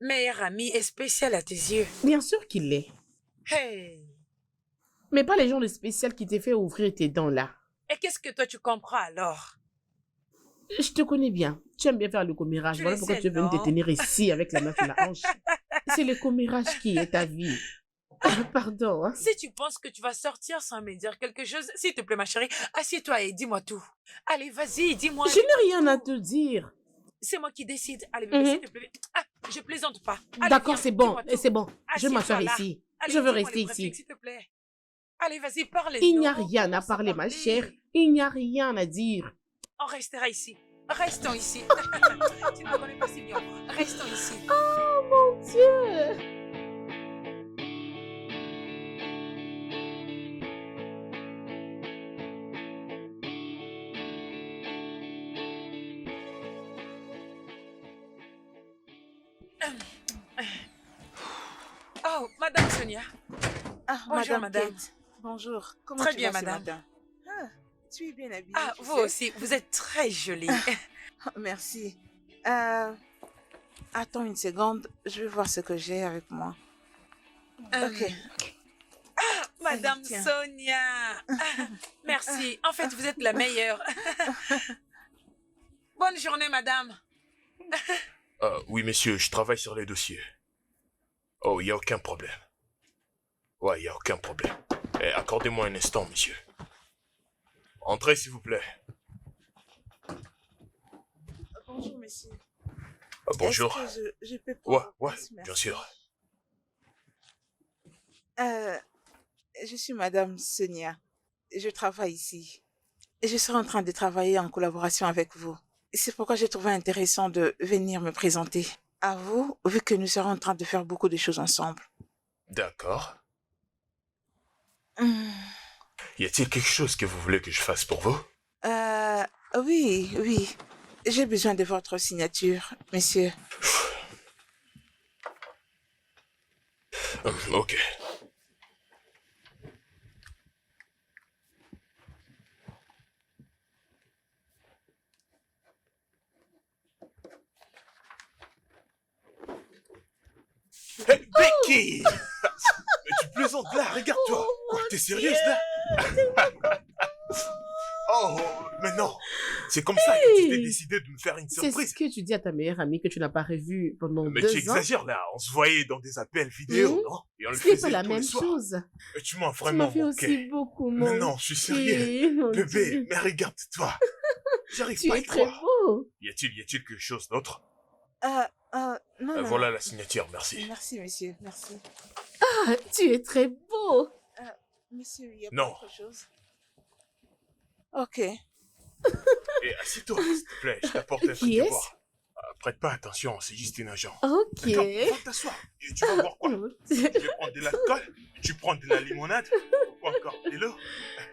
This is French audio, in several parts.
meilleur ami est spécial à tes yeux. Bien sûr qu'il l'est. Hey. Mais pas les gens de spécial qui t'aient fait ouvrir tes dents là. Et qu'est-ce que toi tu comprends alors? Je te connais bien. Tu aimes bien faire le commérage. Tu Voilà le pourquoi sais, tu es venu te non? tenir ici avec la main sur la hanche. C'est le commérage qui est ta vie. Pardon. Hein. Si tu penses que tu vas sortir sans me dire quelque chose, s'il te plaît ma chérie, assieds-toi et dis-moi tout. Allez, vas-y, dis-moi. Je n'ai rien à te dire. C'est moi qui décide. Allez, bébé, s'il te plaît. Ah, je plaisante pas. Allez, D'accord, viens, c'est bon. dis-moi tout. C'est bon. Je vais Assieds-toi m'asseoir là. ici. Allez, Je veux dis-moi rester les préfixes, ici. s'il te plaît. Allez, vas-y, parle. Il n'y a rien à parler, ma chère. Il n'y a rien à dire. On restera ici. Restons ici. Tu ne me connais pas si bien. Restons ici. Oh mon Dieu. Oh, Madame Sonia. Ah, Bonjour, Madame madame. Kate. Bonjour. Comment Très tu bien, vas ce madame. matin? Ah, tu es bien habillée, Ah, tu vous sais. aussi, vous êtes très jolie. Merci. Attends une seconde, je vais voir ce que j'ai avec moi. Ok. Madame tiens. Sonia. Merci. En fait, vous êtes la meilleure. Bonne journée, madame. Oui, messieurs, je travaille sur les dossiers. Oh, il n'y a aucun problème. Ouais, il n'y a aucun problème. Eh, accordez-moi un instant, monsieur. Entrez, s'il vous plaît. Bonjour, monsieur. Bonjour. Est-ce que je peux Ouais, prendre ouais, place? bien Merci. sûr. Je suis Madame Sonia. Je travaille ici. Et je serai en train de travailler en collaboration avec vous. C'est pourquoi j'ai trouvé intéressant de venir me présenter à vous, vu que nous serons en train de faire beaucoup de choses ensemble. D'accord. Hmm. Y a-t-il quelque chose que vous voulez que je fasse pour vous? Oui, oui. J'ai besoin de votre signature, monsieur. Ok. Hey, Becky! Mais tu plaisantes là, regarde-toi! Quoi, t'es sérieuse là? Oh, mais non! C'est comme ça que tu t'es décidé de me faire une C'est surprise. ce que tu dis à ta meilleure amie que tu n'as pas revue pendant Mais 2 tu ans. exagères là, on se voyait dans des appels vidéo, non? Et on le Ce n'est pas faisait la tous les même soirs. chose. Et tu m'as Tu vraiment m'as fait manqué. aussi beaucoup Mais manquer. non, je suis sérieux. Mon Bébé, Dieu. mais regarde-toi. J'arrive Tu pas à es y très croire. beau. Y a-t-il quelque chose d'autre? Non, Voilà la signature, merci. Merci, monsieur, merci. Ah, tu es très beau. Monsieur, il y a Non. pas autre chose? Ok. Et assieds-toi, s'il te plaît, je t'apporte un truc Qui à est-ce? boire. Prête pas attention, c'est juste une agent. Ok. D'accord, va t'asseoir. Et tu vas boire quoi? Mon Je Dieu. vais prendre de l'alcool, tu prends de la limonade, ou encore de l'eau.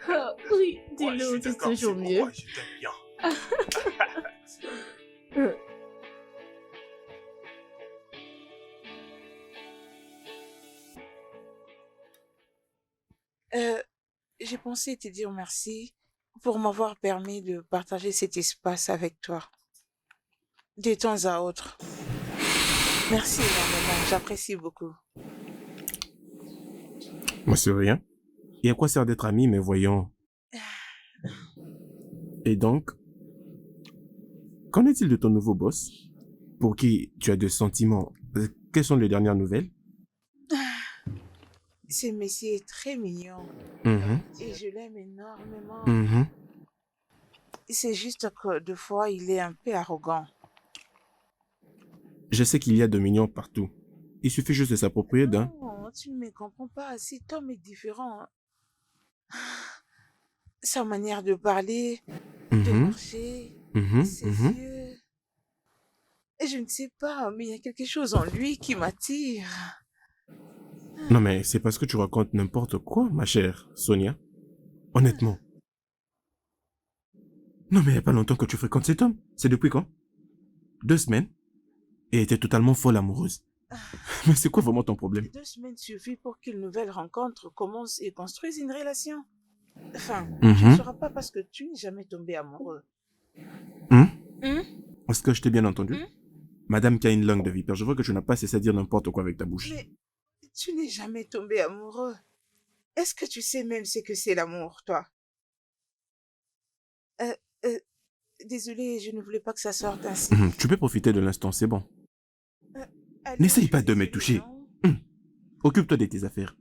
Ah, oui, Ouais, je dis-le, suis c'est d'accord, toujours c'est mieux. pourquoi je t'aime bien. J'ai pensé te dire merci pour m'avoir permis de partager cet espace avec toi. De temps à autre. Merci énormément, j'apprécie beaucoup. Moi, c'est rien. Et à quoi sert d'être ami, mais voyons. Et donc, qu'en est-il de ton nouveau boss, pour qui tu as des sentiments? Quelles sont les dernières nouvelles? Ce monsieur est très mignon Mhm, et je l'aime énormément. mhm. C'est juste que des fois, il est un peu arrogant. Je sais qu'il y a de mignons partout. Il suffit juste de s'approprier d'un. Non, tu ne me comprends pas. Cet homme est différent. Hein. Sa manière de parler, de Mhm, marcher, mhm, ses mhm. yeux. Et je ne sais pas, mais il y a quelque chose en lui qui m'attire. Non, mais c'est parce que tu racontes n'importe quoi, ma chère Sonia. Honnêtement. Non, mais il n'y a pas longtemps que tu fréquentes cet homme. C'est depuis quand? 2 semaines? Et t'es totalement folle amoureuse. Mais c'est quoi vraiment ton problème? 2 semaines suffit pour qu'une nouvelle rencontre commence et construise une relation. Enfin, tu ne Mhm. sauras pas parce que tu n'es jamais tombé amoureux. Hein? Hein? Est-ce que je t'ai bien entendu? Hein? Madame qui a une langue de vipère, je vois que tu n'as pas cessé de dire n'importe quoi avec ta bouche. Mais tu n'es jamais tombé amoureux. Est-ce que tu sais même ce que c'est l'amour, toi? Euh, euh, Désolée, je ne voulais pas que ça sorte ainsi. Tu peux profiter de l'instant, c'est bon. Allez, N'essaye je pas suis de me désolée, toucher. non? Occupe-toi de tes affaires.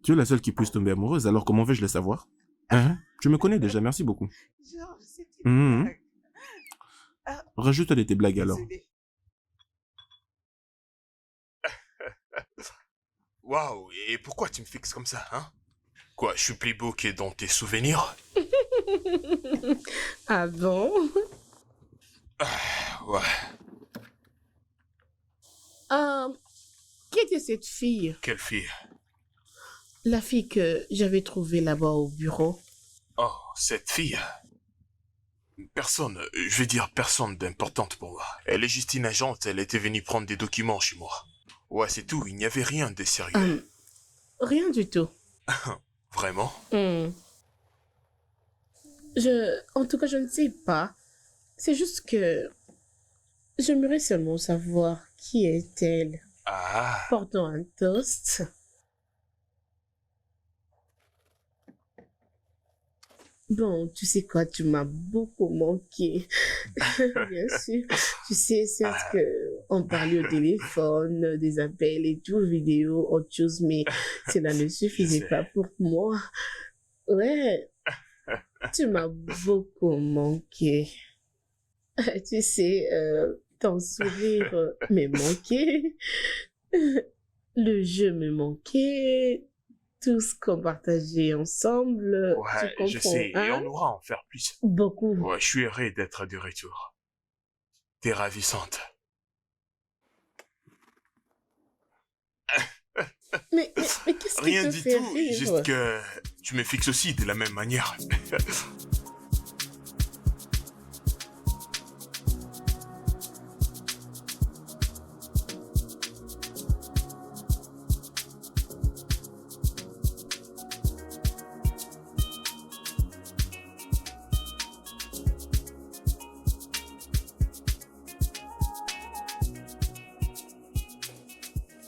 Tu es la seule qui puisse tomber amoureuse, alors comment vais-je le savoir? Hein? Tu me connais déjà, merci beaucoup. Genre, c'est Mhm. une blague. Ah, Rajoute de tes blagues alors. désolée. Waouh, et pourquoi tu me fixes comme ça, hein? Quoi, je suis plus beau que dans tes souvenirs? Ah bon? Ouais, Qui était cette fille? quelle fille? La fille que j'avais trouvée là-bas au bureau. Oh, cette fille. Personne, je vais dire personne d'importante pour moi. Elle est juste une agente, elle était venue prendre des documents chez moi. Ouais, c'est tout, il n'y avait rien de sérieux. Rien du tout. Vraiment? En tout cas, je ne sais pas. C'est juste que j'aimerais seulement savoir qui est-elle. Ah, Portons un toast. Bon, tu sais quoi, tu m'as beaucoup manqué. Bien sûr. Tu sais, certes que on parlait au téléphone, des appels et tout, vidéo, autre chose, mais cela ne suffisait sais. pas pour moi. Ouais, tu m'as beaucoup manqué. Tu sais, ton sourire me manquait, le jeu me manquait, tout ce qu'on partageait ensemble, tu ouais, je comprends, sais, et hein? on aura à en faire plus. Beaucoup. Ouais, je suis heureux d'être de retour. T'es ravissante. Mais qu'est-ce qui Rien te du fait tout, rire? juste que tu me fixes aussi de la même manière.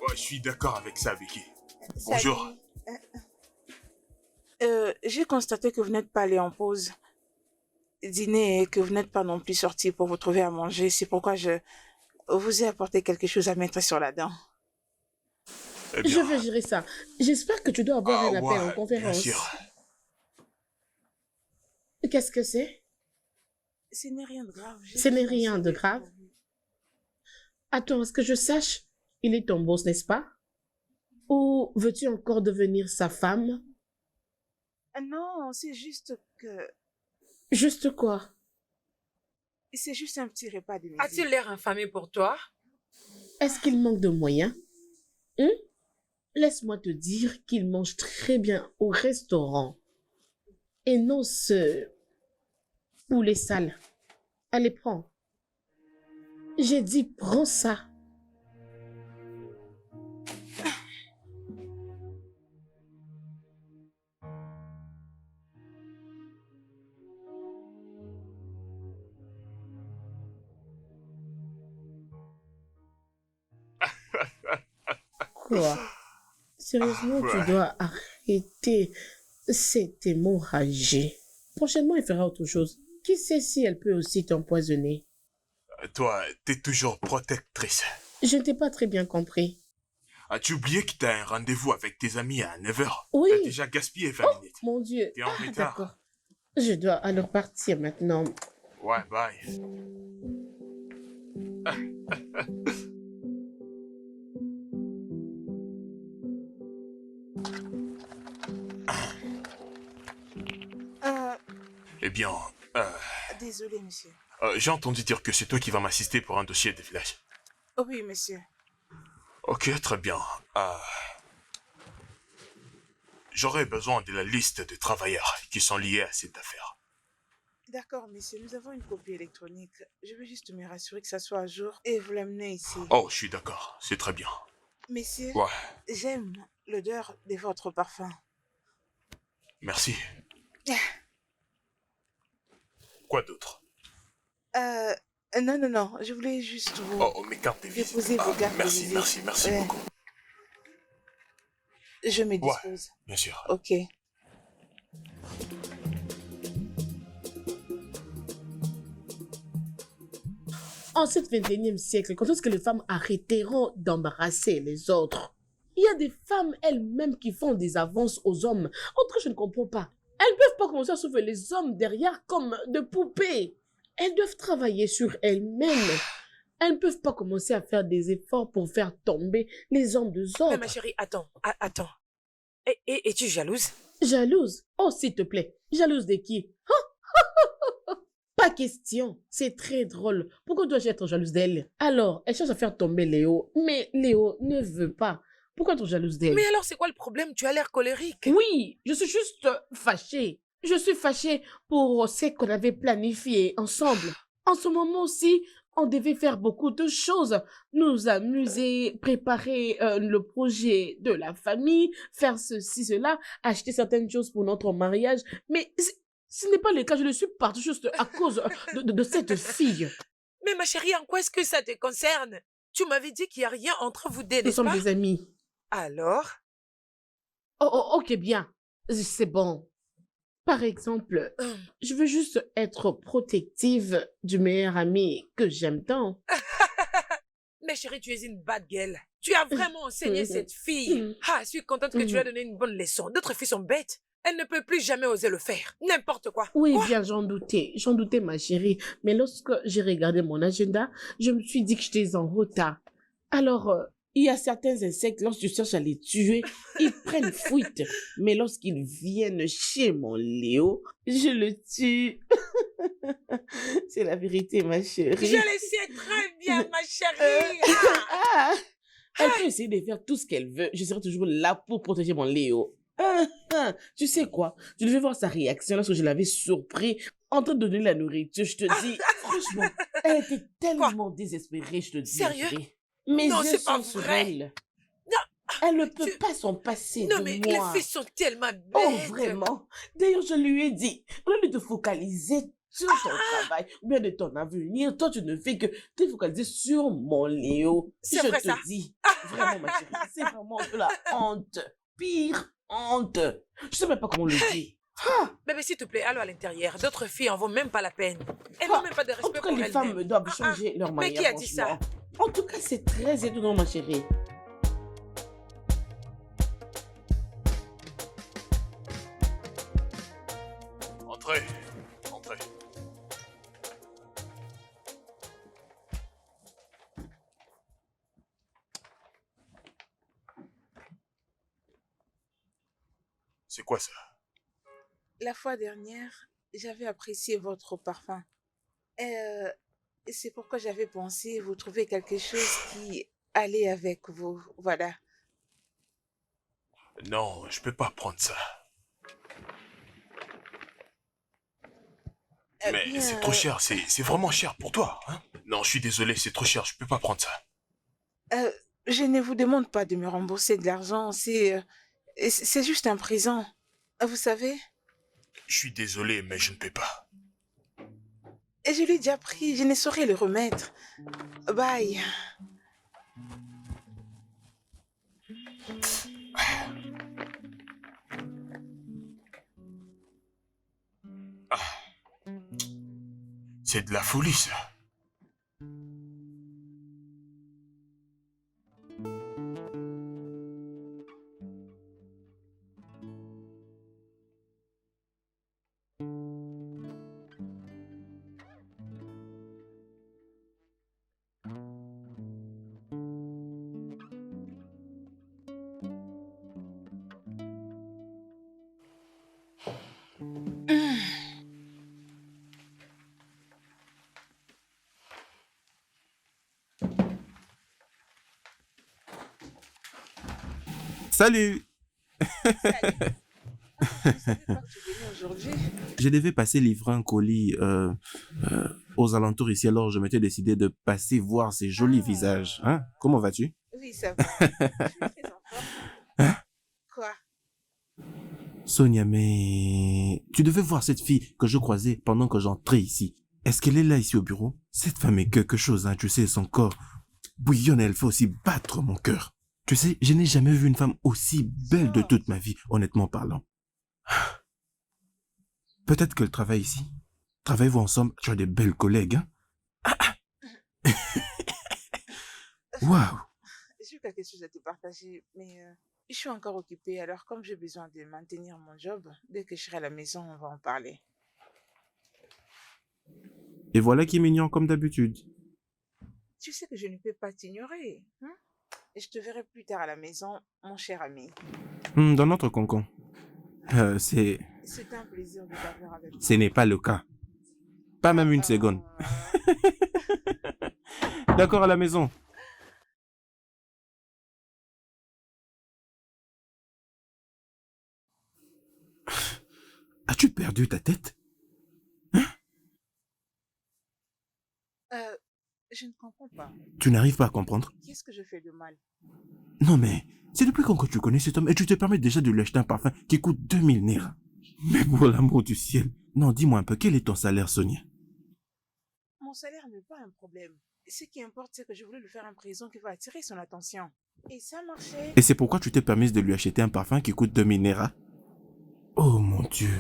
Ouais, je suis d'accord avec ça, Vicky. Bonjour. Salut. J'ai constaté que vous n'êtes pas allé en pause dîner et que vous n'êtes pas non plus sorti pour vous trouver à manger. C'est pourquoi je vous ai apporté quelque chose à mettre sur la dent. Eh Je bien, vais gérer ça. J'espère que tu dois avoir un appel en ouais, conférence. bien sûr. Qu'est-ce que c'est? Ce n'est rien de grave. j'ai Ce n'est juste rien de mentionné grave. pour vous. Attends, est-ce que je sache, il est ton boss, n'est-ce pas? Ou veux-tu encore devenir sa femme? Ah non, c'est juste que... Juste quoi? C'est juste un petit repas de midi. A-t-il l'air infamé pour toi? Est-ce qu'il manque de moyens? Hein? Laisse-moi te dire qu'il mange très bien au restaurant. Et non ce poulet sale. Allez, prends. J'ai dit, prends ça. Quoi? Sérieusement, Ouais. tu dois arrêter cette hémorragie. Prochainement, elle fera autre chose. Qui sait si elle peut aussi t'empoisonner? Toi, t'es toujours protectrice. Je ne t'ai pas très bien compris. As-tu oublié que t'as un rendez-vous avec tes amis à 9h? Oui. T'as déjà gaspillé 20 minutes. Mon Dieu. T'es en Ah, retard. d'accord. Je dois alors partir maintenant. Ouais, bye. Eh bien, Désolé, monsieur. j'ai entendu dire que c'est toi qui vas m'assister pour un dossier de village. Oh oui, monsieur. Ok, très bien. J'aurais besoin de la liste de travailleurs qui sont liés à cette affaire. D'accord, monsieur, nous avons une copie électronique. Je veux juste me rassurer que ça soit à jour et vous l'amener ici. Oh, je suis d'accord, c'est très bien. Messieurs, Ouais, j'aime l'odeur de votre parfum. merci. Quoi d'autre? Non, non, non, je voulais juste vous Oh, mes cartes de visite. déposer vos cartes de merci, visite. merci, merci Ouais. beaucoup. Je me dispose. Bien sûr. Ok. En ce 21e siècle, quand est-ce que les femmes arrêteront d'embarrasser les autres? Il y a des femmes elles-mêmes qui font des avances aux hommes. Autre, je ne comprends pas. Elles ne peuvent pas commencer à sauver les hommes derrière comme de poupées. Elles doivent travailler sur elles-mêmes. Elles ne peuvent pas commencer à faire des efforts pour faire tomber les hommes des Mais ma autres. chérie, attends, attends. Es-tu jalouse? Jalouse? Oh, s'il te plaît. Jalouse de qui? Pas question. C'est très drôle. Pourquoi dois-je être jalouse d'elle? Alors, elle cherche à faire tomber Léo, mais Léo ne veut pas. Pourquoi être jalouse d'elle? Mais alors, c'est quoi le problème? Tu as l'air colérique. Oui, je suis juste fâchée. Je suis fâchée pour ce qu'on avait planifié ensemble. En ce moment aussi, on devait faire beaucoup de choses. Nous amuser, préparer le projet de la famille, faire ceci, cela, acheter certaines choses pour notre mariage. Mais ce n'est pas le cas. Je le suis partie juste à cause de cette fille. Mais ma chérie, en quoi est-ce que ça te concerne? Tu m'avais dit qu'il n'y a rien entre vous deux, Nous n'est-ce sommes pas? des amis. Alors? Oh, ok, bien. C'est bon. Par exemple, je veux juste être protective du meilleur ami que j'aime tant. Mais chérie, tu es une bad girl. Tu as vraiment enseigné cette fille. Ah, je suis contente que tu lui as donné une bonne leçon. D'autres filles sont bêtes. Elle ne peut plus jamais oser le faire. N'importe quoi. Oui, Quoi? bien, j'en doutais, ma chérie. Mais lorsque j'ai regardé mon agenda, je me suis dit que j'étais en retard. Alors, il y a certains insectes, lorsque tu cherches à les tuer, ils prennent fuite. Mais lorsqu'ils viennent chez mon Léo, je le tue. C'est la vérité, ma chérie. Je le sais très bien, ma chérie. Ah, elle peut essayer de faire tout ce qu'elle veut. Je serai toujours là pour protéger mon Léo. Tu sais quoi? Tu devais voir sa réaction lorsque je l'avais surpris en train de donner la nourriture. Je te dis, franchement, elle était tellement désespérée, je te dis. ma Sérieux? chérie. Mes Non, yeux c'est pas sont sur vrai. elle. Non, Elle ne peut tu- pas s'en passer non de mais moi. les filles sont tellement bêtes. Oh, vraiment? D'ailleurs, je lui ai dit, au lieu de te focaliser sur ton travail ou bien de ton avenir, toi, tu ne fais que te focaliser sur mon Léo. C'est Je vrai, te ça. dis, vraiment, ma chérie, c'est vraiment de la honte. Pire honte. Je sais même pas comment le dire. Bébé, s'il te plaît, allons à l'intérieur. D'autres filles en vaut même pas la peine. Elles n'ont même pas de En respect tout cas, pour les femmes elles-mêmes. doivent changer leur mais manière. qui a dit ça? franchement. En tout cas, c'est très étonnant, ma chérie. Entrez. Entrez. C'est quoi ça? La fois dernière, j'avais apprécié votre parfum. Et c'est pourquoi j'avais pensé vous trouver quelque chose qui allait avec vous. Voilà. Non, je peux pas prendre ça. Mais Bien, c'est trop cher, c'est vraiment cher pour toi, hein? Non, je suis désolé, c'est trop cher, je peux pas prendre ça. je ne vous demande pas de me rembourser de l'argent. C'est juste un présent. Vous savez? Je suis désolé, mais je ne peux pas. Et je l'ai déjà pris. Je ne saurais le remettre. Bye. C'est de la folie, ça. Salut! Je ne savais pas que tu venais aujourd'hui. Je devais passer livrer un colis aux alentours ici, alors je m'étais décidé de passer voir ces jolis visages. Hein? Comment vas-tu? Oui, ça va. Je suis très en forme. Quoi? Sonia, mais tu devais voir cette fille que je croisais pendant que j'entrais ici. Est-ce qu'elle est là ici au bureau? Cette femme est quelque chose, hein, tu sais, son corps bouillonne, elle fait aussi battre mon cœur. Tu sais, je n'ai jamais vu une femme aussi belle de toute ma vie, honnêtement parlant. Peut-être qu'elle travaille ici. Travaillez-vous ensemble? Tu as des belles collègues, hein? Waouh! J'ai quelque chose à te partager, mais je suis encore occupée. Alors, comme j'ai besoin de maintenir mon job, dès que je serai à la maison, on va en parler. Et voilà qui est mignon comme d'habitude. Tu sais que je ne peux pas t'ignorer. Hein? Et je te verrai plus tard à la maison, mon cher ami. Dans notre concon. C'est... C'est un plaisir de t'avoir avec moi. Ce n'est pas le cas. Pas même une seconde. D'accord, à la maison. As-tu perdu ta tête? Je ne comprends pas. Tu n'arrives pas à comprendre? Qu'est-ce que je fais de mal? Non mais, c'est depuis quand que tu connais cet homme et tu te permets déjà de lui acheter un parfum qui coûte 2000 nera. Mais pour l'amour du ciel. Non, dis-moi un peu, quel est ton salaire, Sonia? Mon salaire n'est pas un problème. Ce qui importe, c'est que je voulais lui faire un présent qui va attirer son attention. Et ça marchait. Et c'est pourquoi tu t'es permise de lui acheter un parfum qui coûte 2000 nera? Oh mon Dieu.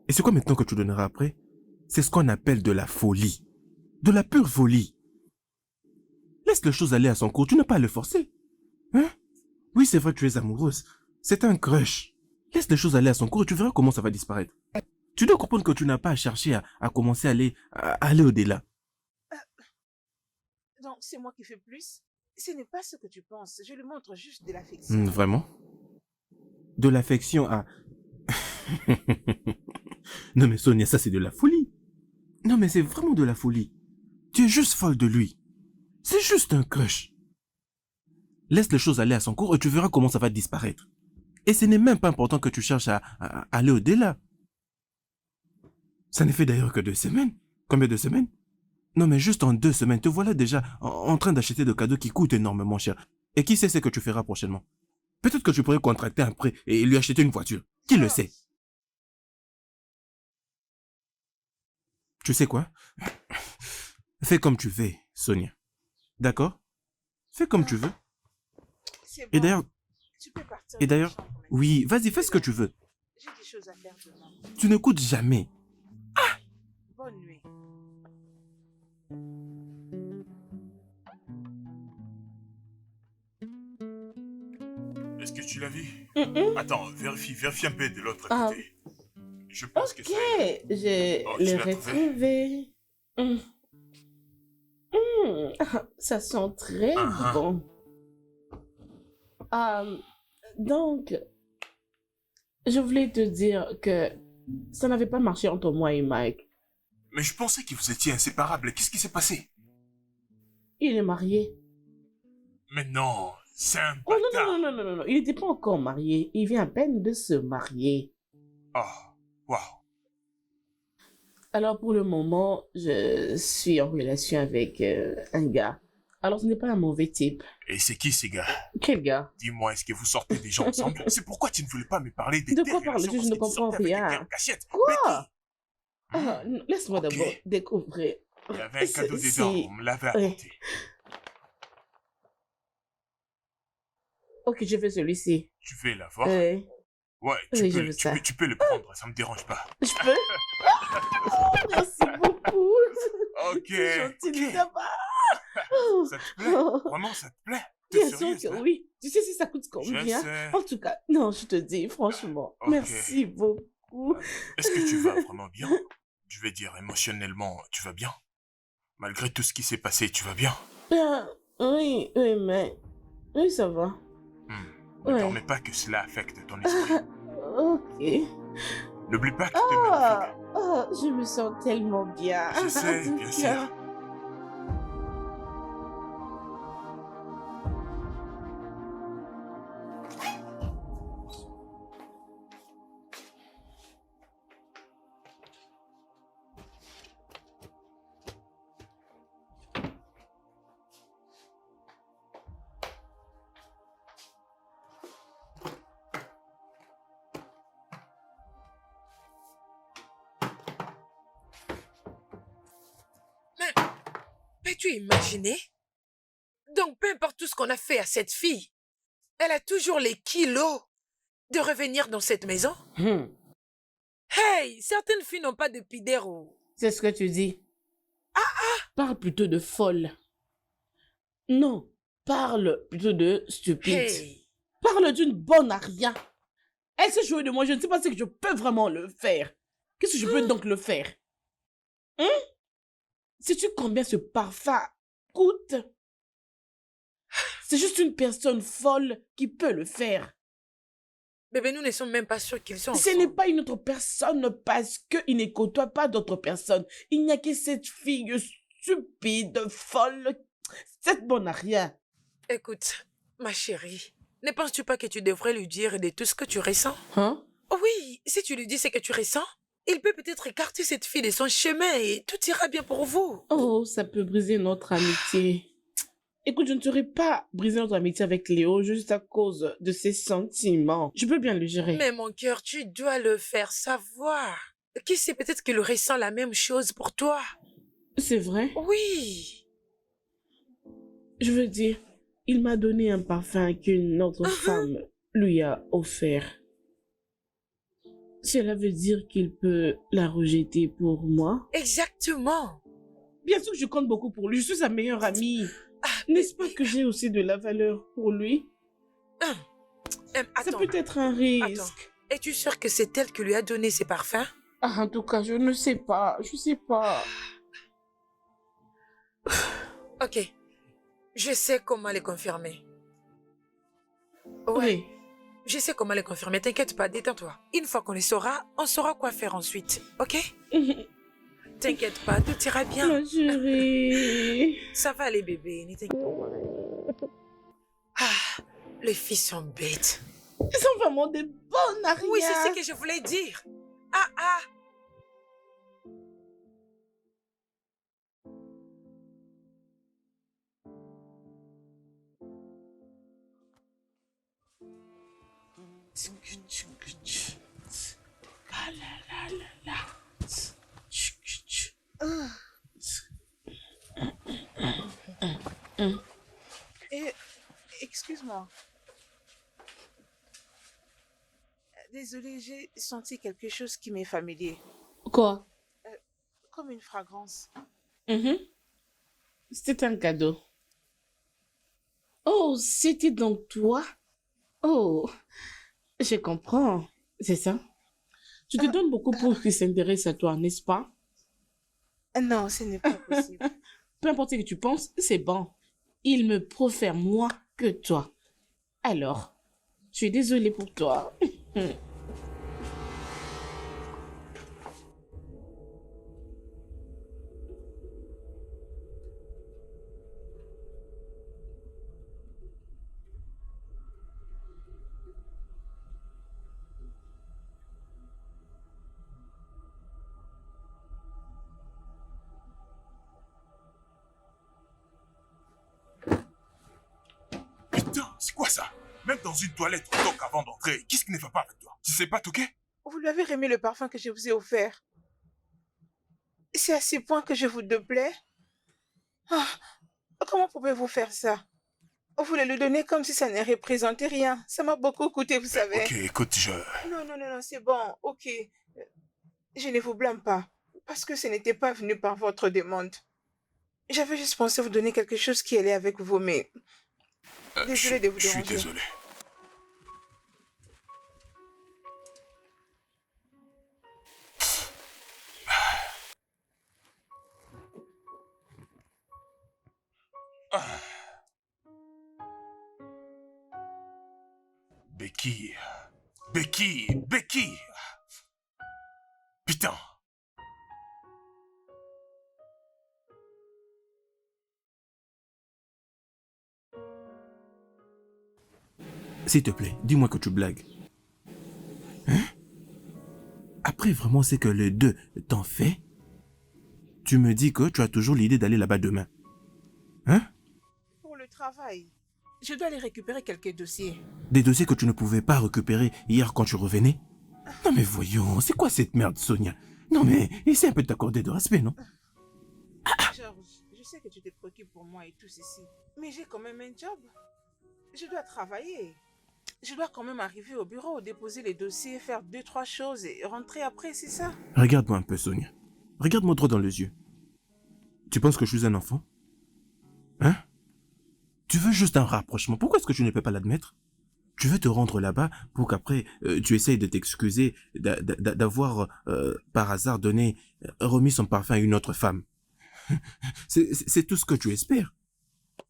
Et c'est quoi maintenant que tu donneras après? C'est ce qu'on appelle de la folie. De la pure folie. Laisse les choses aller à son cours, tu n'as pas à le forcer. Hein? Oui, c'est vrai, tu es amoureuse. C'est un crush. Laisse les choses aller à son cours et tu verras comment ça va disparaître. Tu dois comprendre que tu n'as pas à chercher à commencer à aller au-delà. Donc, c'est moi qui fais plus? Ce n'est pas ce que tu penses. Je lui montre juste de l'affection. Vraiment? De l'affection à... Non mais Sonia, ça c'est de la folie. Non mais c'est vraiment de la folie. Tu es juste folle de lui. C'est juste un crush. Laisse les choses aller à son cours et tu verras comment ça va disparaître. Et ce n'est même pas important que tu cherches à aller au-delà. Ça n'est fait d'ailleurs que 2 semaines. Combien de semaines? Non mais juste en 2 semaines, te voilà déjà en train d'acheter des cadeaux qui coûtent énormément cher. Et qui sait ce que tu feras prochainement? Peut-être que tu pourrais contracter un prêt et lui acheter une voiture. Qui le sait? Tu sais quoi? Fais comme tu veux, Sonia. D'accord? Fais comme tu veux. C'est Et bon. d'ailleurs, Tu peux partir et de la d'ailleurs, chambre maintenant. oui, vas-y, fais ce que tu veux. J'ai des choses à faire demain. Tu n'écoutes jamais. Bonne nuit. Est-ce que tu l'as vu? Attends, vérifie un peu de l'autre Ah. côté. Je pense que Ok, ça... je Oh, tu l'ai l'as trouvé? retrouvé. Ça sent très Ah, bon. Donc, je voulais te dire que ça n'avait pas marché entre moi et Mike. Mais je pensais que vous étiez inséparables. Qu'est-ce qui s'est passé? Il est marié. Mais non, c'est un Oh non, bâtard. non, non, non, non, non, il n'était pas encore marié. Il vient à peine de se marier. Oh, waouh. Alors pour le moment, je suis en relation avec un gars. Alors ce n'est pas un mauvais type. Et c'est qui ces gars? Quel gars? Dis-moi, est-ce que vous sortez déjà ensemble? C'est pourquoi tu ne voulais pas me parler de De tes quoi relations parles-tu? Je parce ne que tu comprends sortais avec rien. quelqu'un en cachette. Quoi? Betty. Laisse-moi Ok. d'abord découvrir. Il y avait un cadeau C'est- dedans, c'est- on me l'avait Oui. apporté. Ok, je fais celui-ci. Tu veux l'avoir? Oui. Ouais, Oui, je veux ça. tu peux le prendre, ça me dérange pas. Je peux? Oh, merci beaucoup. Ok. C'est gentil de ok. ta part. Ça te plaît? Vraiment, ça te plaît? T'es Bien sûr sérieuse, que là? oui. Tu sais si ça coûte Je combien? sais. En tout cas, non, je te dis, franchement, Ok. merci beaucoup. Est-ce que tu vas vraiment bien? Je vais dire, émotionnellement, tu vas bien? Malgré tout ce qui s'est passé, tu vas bien? Oui, oui, mais... Oui, ça va. Ne Ouais. permets pas que cela affecte ton esprit. Ok. N'oublie pas que tu es magnifique. Je me sens tellement bien. Je sais, En tout bien cas. sûr. Peux-tu imaginer? Donc, peu importe tout ce qu'on a fait à cette fille, elle a toujours les kilos de revenir dans cette maison. Hey, certaines filles n'ont pas de pudeur ou... C'est ce que tu dis. Parle plutôt de folle. Non, parle plutôt de stupide. Hey, Parle d'une bonne à rien. Elle s'est jouée de moi, je ne sais pas si je peux vraiment le faire. Qu'est-ce que je peux donc le faire? Sais-tu combien ce parfum coûte? C'est juste une personne folle qui peut le faire. bébé, nous ne sommes même pas sûrs qu'ils sont Ce ensemble. n'est pas une autre personne parce qu'il ne côtoie pas d'autres personnes. Il n'y a que cette fille stupide, folle, cette bonne à rien. Écoute, ma chérie, ne penses-tu pas que tu devrais lui dire de tout ce que tu ressens? Hein? Oui, si tu lui dis ce que tu ressens, il peut peut-être écarter cette fille de son chemin et tout ira bien pour vous. Oh, ça peut briser notre amitié. Écoute, je ne saurais pas briser notre amitié avec Léo juste à cause de ses sentiments. Je peux bien le gérer. Mais mon cœur, tu dois le faire savoir. Qui sait, peut-être qu'il ressent la même chose pour toi. C'est vrai? Oui. Je veux dire, il m'a donné un parfum qu'une autre femme lui a offert. Cela veut dire qu'il peut la rejeter pour moi? Exactement. Bien sûr que je compte beaucoup pour lui, je suis sa meilleure amie. N'est-ce pas que j'ai aussi de la valeur pour lui? Ça Attends, peut être un risque. attends. Es-tu sûre que c'est elle qui lui a donné ces parfums? Ah, en tout cas, je ne sais pas. Je sais pas. Ok. Je sais comment les confirmer. Ouais. Oui. Je sais comment les confirmer. T'inquiète pas, détends-toi. Une fois qu'on les saura, on saura quoi faire ensuite. Ok? T'inquiète pas, tout ira bien. Ma chérie. Ça va aller, bébé. Ne t'inquiète pas. Ah, les filles sont bêtes. Ils sont vraiment des bonnes à rien. Oui, c'est ce que je voulais dire. Ah, ah. Ah là là là là. Et, excuse-moi. Désolée, j'ai senti quelque chose qui m'est familier, Quoi? comme une fragrance. C'était un cadeau. Oh, c'était donc toi? Oh, je comprends. C'est ça? Tu te donnes beaucoup pour qu'il s'intéresse à toi, n'est-ce pas? Non, ce n'est pas possible. Peu importe ce que tu penses, c'est bon. Il me préfère moi que toi. Alors, je suis désolée pour toi. Putain, c'est quoi ça? Même dans une toilette, on toque avant d'entrer. Qu'est-ce qui ne va pas avec toi? Tu sais pas toquer? Vous lui avez remis le parfum que je vous ai offert. C'est à ce point que je vous déplais. Ah, comment pouvez-vous faire ça? Vous voulez le donner comme si ça ne représentait rien. Ça m'a beaucoup coûté, vous savez. Ok, écoute, Non, non, non, non, c'est bon, ok. Je ne vous blâme pas, parce que ce n'était pas venu par votre demande. J'avais juste pensé vous donner quelque chose qui allait avec vous, mais... Désolée de vous Je suis déranger. désolé. Becky. Becky. Becky. Putain. S'il te plaît, dis-moi que tu blagues. Hein? Après vraiment ce que les deux t'ont fait, tu me dis que tu as toujours l'idée d'aller là-bas demain. Hein? Pour le travail, je dois aller récupérer quelques dossiers. Des dossiers que tu ne pouvais pas récupérer hier quand tu revenais? Non mais voyons, c'est quoi cette merde, Sonia? Non mais essaie un peu de t'accorder de respect, non? Georges, je sais que tu te préoccupes pour moi et tout ceci. Mais j'ai quand même un job. Je dois travailler. Je dois quand même arriver au bureau, déposer les dossiers, faire 2-3 choses et rentrer après, c'est ça? Regarde-moi un peu, Sonia. Regarde-moi droit dans les yeux. Tu penses que je suis un enfant? Hein? Tu veux juste un rapprochement. Pourquoi est-ce que tu ne peux pas l'admettre? Tu veux te rendre là-bas pour qu'après, tu essayes de t'excuser d'avoir, par hasard, remis son parfum à une autre femme. C'est tout ce que tu espères.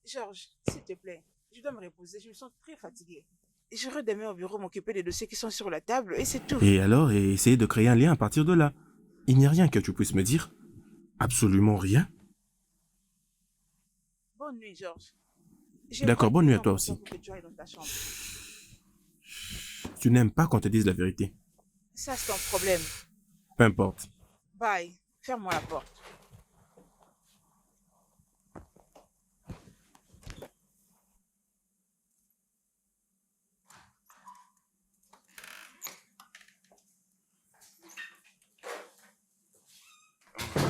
Georges, s'il te plaît, je dois me reposer, je me sens très fatiguée. J'irai demain au bureau m'occuper des dossiers qui sont sur la table et c'est tout. Et alors, essayer de créer un lien à partir de là. Il n'y a rien que tu puisses me dire. Absolument rien. Bonne nuit, Georges. D'accord, bonne nuit à toi aussi. Pour que tu ailles dans ta chambre. Tu n'aimes pas qu'on te dise la vérité. Ça, c'est ton problème. Peu importe. Bye. Ferme-moi la porte.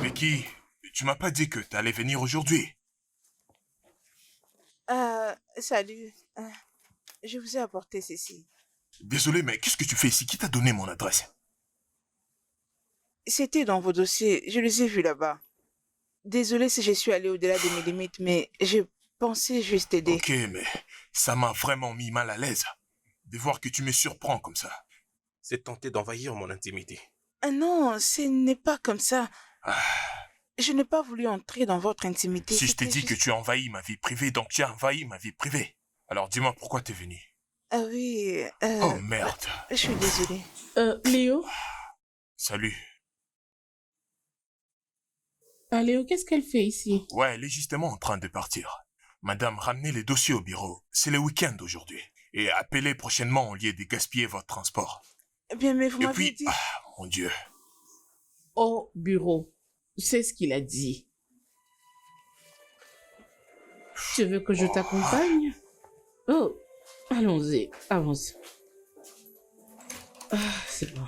Becky, tu m'as pas dit que t'allais venir aujourd'hui. Salut. Je vous ai apporté ceci. Désolé, mais qu'est-ce que tu fais ici? Qui t'a donné mon adresse? C'était dans vos dossiers. Je les ai vus là-bas. Désolée si je suis allée au-delà de mes limites, mais je pensais juste t'aider. Ok, mais ça m'a vraiment mis mal à l'aise de voir que tu me surprends comme ça. C'est tenter d'envahir mon intimité. Non, ce n'est pas comme ça. Ah. Je n'ai pas voulu entrer dans votre intimité. Si je t'ai dit que tu as envahi ma vie privée, donc tu as envahi ma vie privée. Alors dis-moi pourquoi t'es venu. Ah oui. Oh merde. Je suis désolée. Léo? Salut. Léo, qu'est-ce qu'elle fait ici? Ouais, elle est justement en train de partir. Madame, ramenez les dossiers au bureau. C'est le week-end aujourd'hui. Et appelez prochainement au lieu de gaspiller votre transport. Eh bien, mais vous Et m'avez puis, dit... mon Dieu. Au bureau. C'est ce qu'il a dit. Tu veux que je t'accompagne? Oh, allons-y, avance. Ah, c'est bon.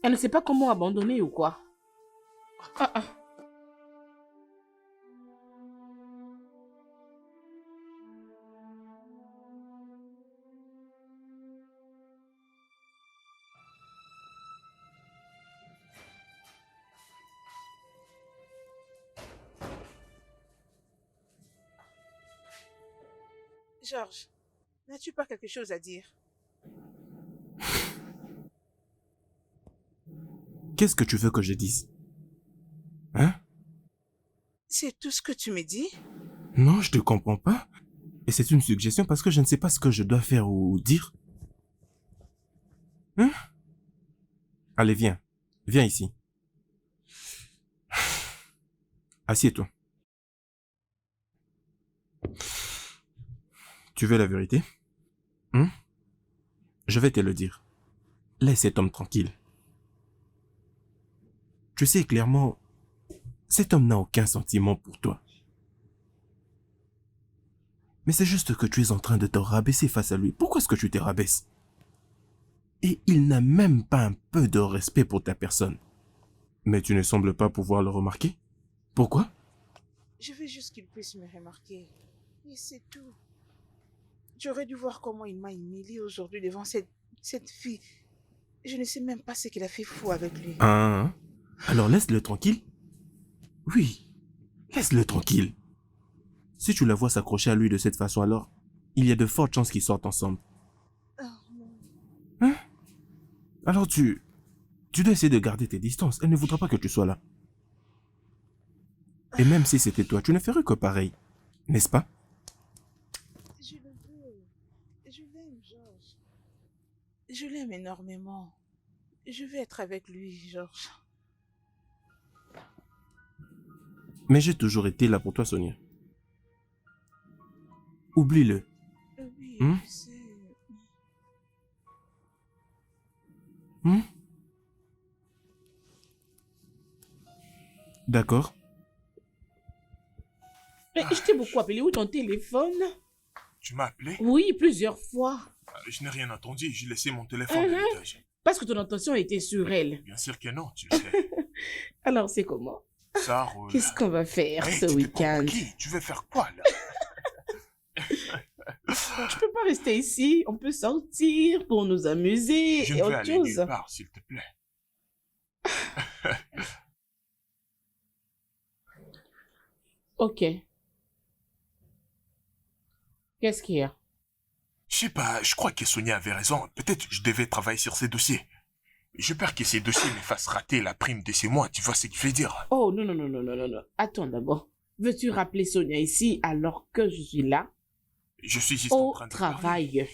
Elle ne sait pas comment abandonner ou quoi? Ah, ah. Georges, n'as-tu pas quelque chose à dire? Qu'est-ce que tu veux que je dise? Hein? C'est tout ce que tu me dis? Non, je te comprends pas. Et c'est une suggestion parce que je ne sais pas ce que je dois faire ou dire. Hein? Allez, viens. Viens ici. Assieds-toi. Tu veux la vérité? Hein? Je vais te le dire. Laisse cet homme tranquille. Tu sais clairement, cet homme n'a aucun sentiment pour toi. Mais c'est juste que tu es en train de te rabaisser face à lui. Pourquoi est-ce que tu te rabaisses? Et il n'a même pas un peu de respect pour ta personne. Mais tu ne sembles pas pouvoir le remarquer. Pourquoi? Je veux juste qu'il puisse me remarquer. Et c'est tout. J'aurais dû voir comment il m'a humilié aujourd'hui devant cette fille. Je ne sais même pas ce qu'il a fait fou avec lui. Hein? Alors laisse-le tranquille. Oui, laisse-le tranquille. Si tu la vois s'accrocher à lui de cette façon, alors il y a de fortes chances qu'ils sortent ensemble. Oh non. Hein? Alors tu dois essayer de garder tes distances. Elle ne voudra pas que tu sois là. Et même si c'était toi, tu ne ferais que pareil. N'est-ce pas? Je le veux. Je l'aime, Georges. Je l'aime énormément. Je veux être avec lui, Georges. Mais j'ai toujours été là pour toi, Sonia. Oublie-le. Oui, Hmm? je sais. Hmm? D'accord. Mais je t'ai beaucoup appelé. Où est ton téléphone? Tu m'as appelé? Oui, plusieurs fois. Je n'ai rien entendu, j'ai laissé mon téléphone à l'étage. Parce que ton attention était sur elle. Bien sûr que non, tu le sais. Alors, c'est comment? Ça roule. Qu'est-ce qu'on va faire Hey, ce tu week-end? dépends de qui? Tu veux faire quoi, là? Je peux pas rester ici. On peut sortir pour nous amuser Je et ne veux autre aller chose. nulle part, s'il te plaît. Ok. Qu'est-ce qu'il y a? Je sais pas, je crois que Sonia avait raison. Peut-être je devais travailler sur ces dossiers. J'ai peur que ces dossiers me fassent rater la prime de ces mois, tu vois ce que je veux dire? Oh, non, non, non, non, non, non, non. Attends d'abord. Veux-tu rappeler Sonia ici alors que je suis là Je suis juste en au train de parler. travail?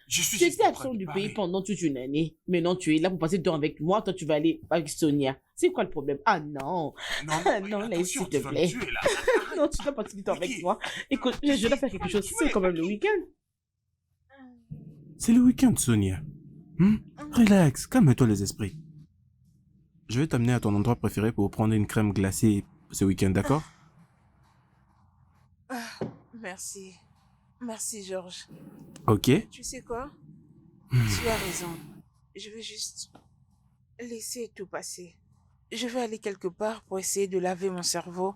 Je suis Tu juste étais en train absent de du parler. pays pendant toute une année. Maintenant, tu es là pour passer du temps avec moi. Toi, tu vas aller avec Sonia. C'est quoi le problème? Ah non. Non, Ah non, non, laisse, attention, s'il te tu vas me plaît. tuer, là. Non, tu dois passer du temps avec Vicky. moi. Écoute, je dois faire quelque chose. C'est quand même le week-end. C'est le week-end, Sonia. Relax, calme-toi les esprits. Je vais t'amener à ton endroit préféré pour prendre une crème glacée ce week-end, d'accord? Merci. Merci, Georges. Ok. Tu sais quoi? Tu as raison. Je vais juste laisser tout passer. Je vais aller quelque part pour essayer de laver mon cerveau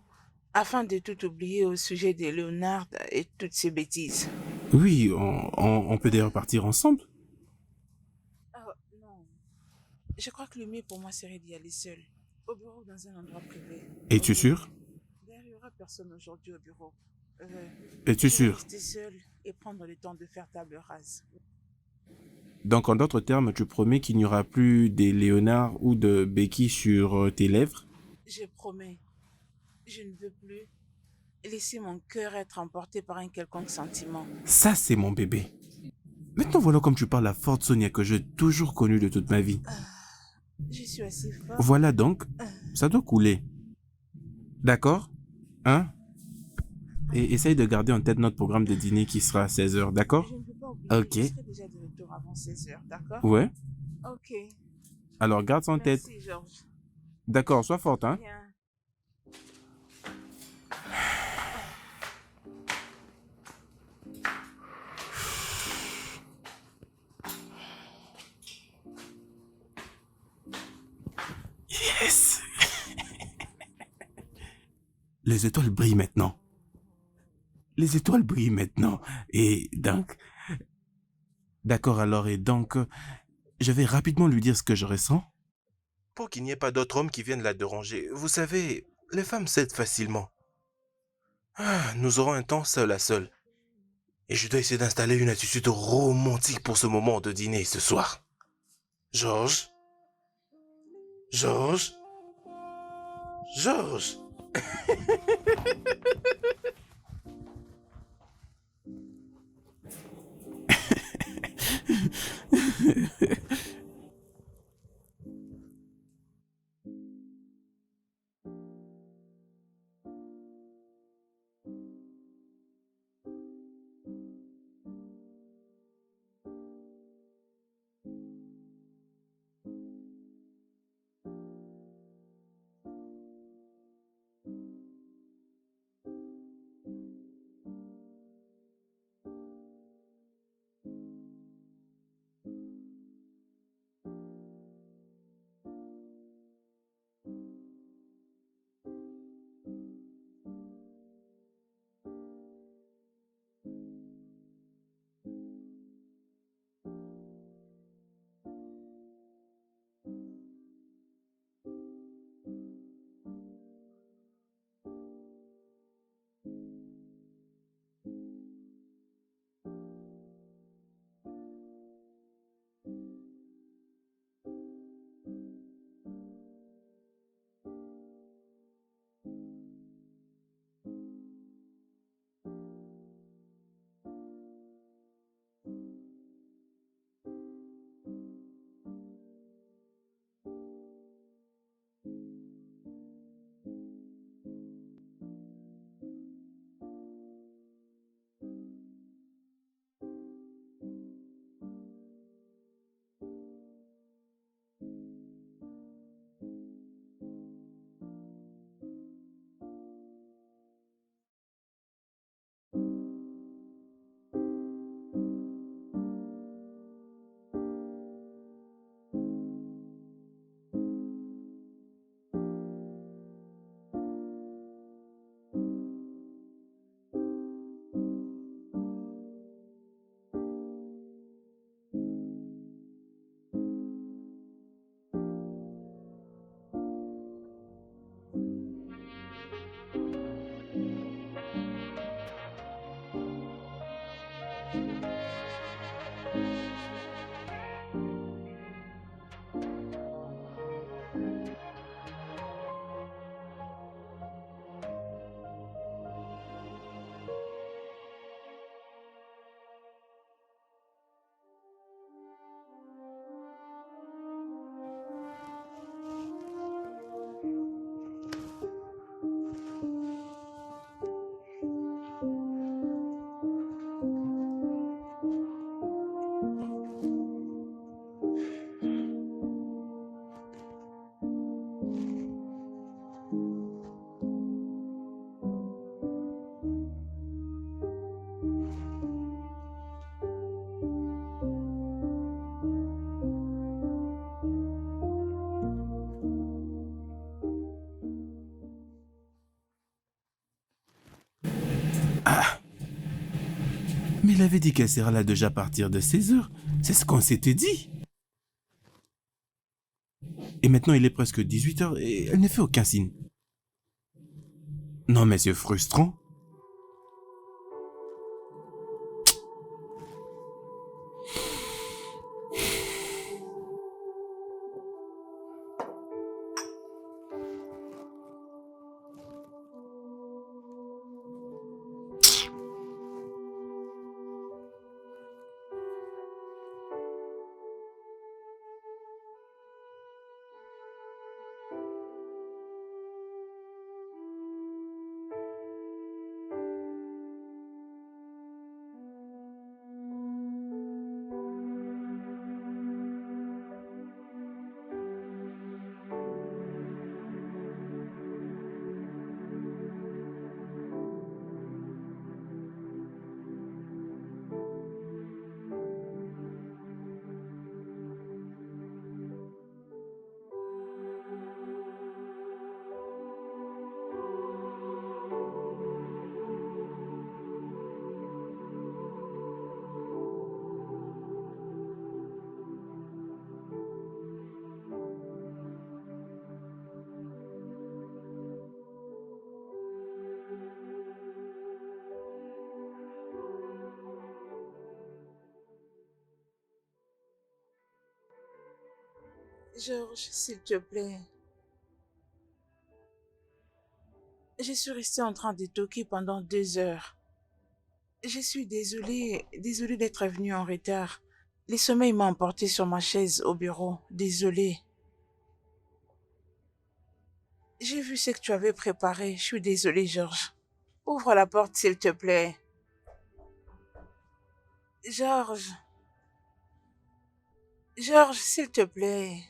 afin de tout oublier au sujet de Léonard et toutes ces bêtises. Oui, on peut d'ailleurs partir ensemble. Oh, non. Je crois que le mieux pour moi serait d'y aller seul. Au bureau, dans un endroit privé. Es-tu sûr? D'ailleurs, il n'y aura personne aujourd'hui au bureau. Es-tu Je vais sûr? rester seule et prendre le temps de faire table rase. Donc, en d'autres termes, tu promets qu'il n'y aura plus des Léonard ou de Becky sur tes lèvres? Je promets. Je ne veux plus laisser mon cœur être emporté par un quelconque sentiment. Ça, c'est mon bébé. Maintenant, voilà comme tu parles à forte Sonia que j'ai toujours connue de toute ma vie. Je suis assez fort. Voilà donc, ça doit couler. D'accord? Hein? Et essaye de garder en tête notre programme de dîner qui sera à 16h, d'accord? Je ne peux pas oublier. Ok. Je serai déjà de retour avant 16h, d'accord? Ouais. Ok. Alors garde ça en tête. Merci, Georges. D'accord, sois forte, hein? Bien. Yes! Les étoiles brillent maintenant. Les étoiles brillent maintenant. Et donc... D'accord alors, et donc... Je vais rapidement lui dire ce que je ressens. Pour qu'il n'y ait pas d'autres hommes qui viennent la déranger. Vous savez, les femmes cèdent facilement. Nous aurons un temps seul à seul. Et je dois essayer d'installer une attitude romantique pour ce moment de dîner ce soir. Georges? Georges? Georges? Mais il avait dit qu'elle sera là déjà à partir de 16 heures. C'est ce qu'on s'était dit. Et maintenant, il est presque 18 heures et elle ne fait aucun signe. Non, mais c'est frustrant. Georges, s'il te plaît. Je suis restée en train de toquer pendant 2 heures. Je suis désolée d'être venue en retard. Le sommeil m'a emporté sur ma chaise au bureau. Désolée. J'ai vu ce que tu avais préparé. Je suis désolée, Georges. Ouvre la porte, s'il te plaît. Georges. Georges, s'il te plaît.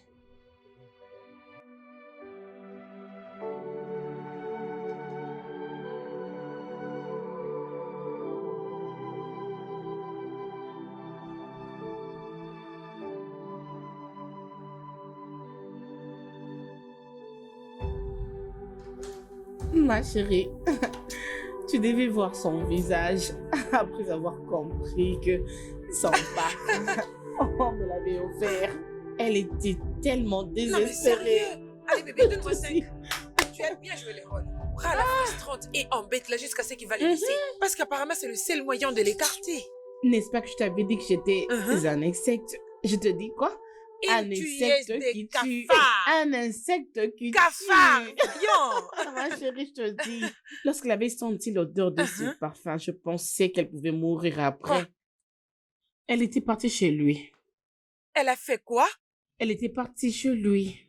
Ma chérie, tu devais voir son visage après avoir compris que son parfum, on me l'avait offert. Elle était tellement Non, mais désespérée. sérieux. Allez, bébé, donne-moi Aussi. 5. Tu aimes bien jouer les rôles. Prends la frustrante et embête-la jusqu'à ce qu'il va les laisser. Parce qu'apparemment, c'est le seul moyen de l'écarter. N'est-ce pas que je t'avais dit que j'étais un insecte? Je te dis quoi? Un insecte qui tue. Un insecte qui Cafard. tue. Yo. Ma chérie, je te dis. Lorsqu'elle avait senti l'odeur de ce parfum, je pensais qu'elle pouvait mourir après. Quoi? Elle était partie chez lui. Elle a fait quoi? Elle était partie chez lui.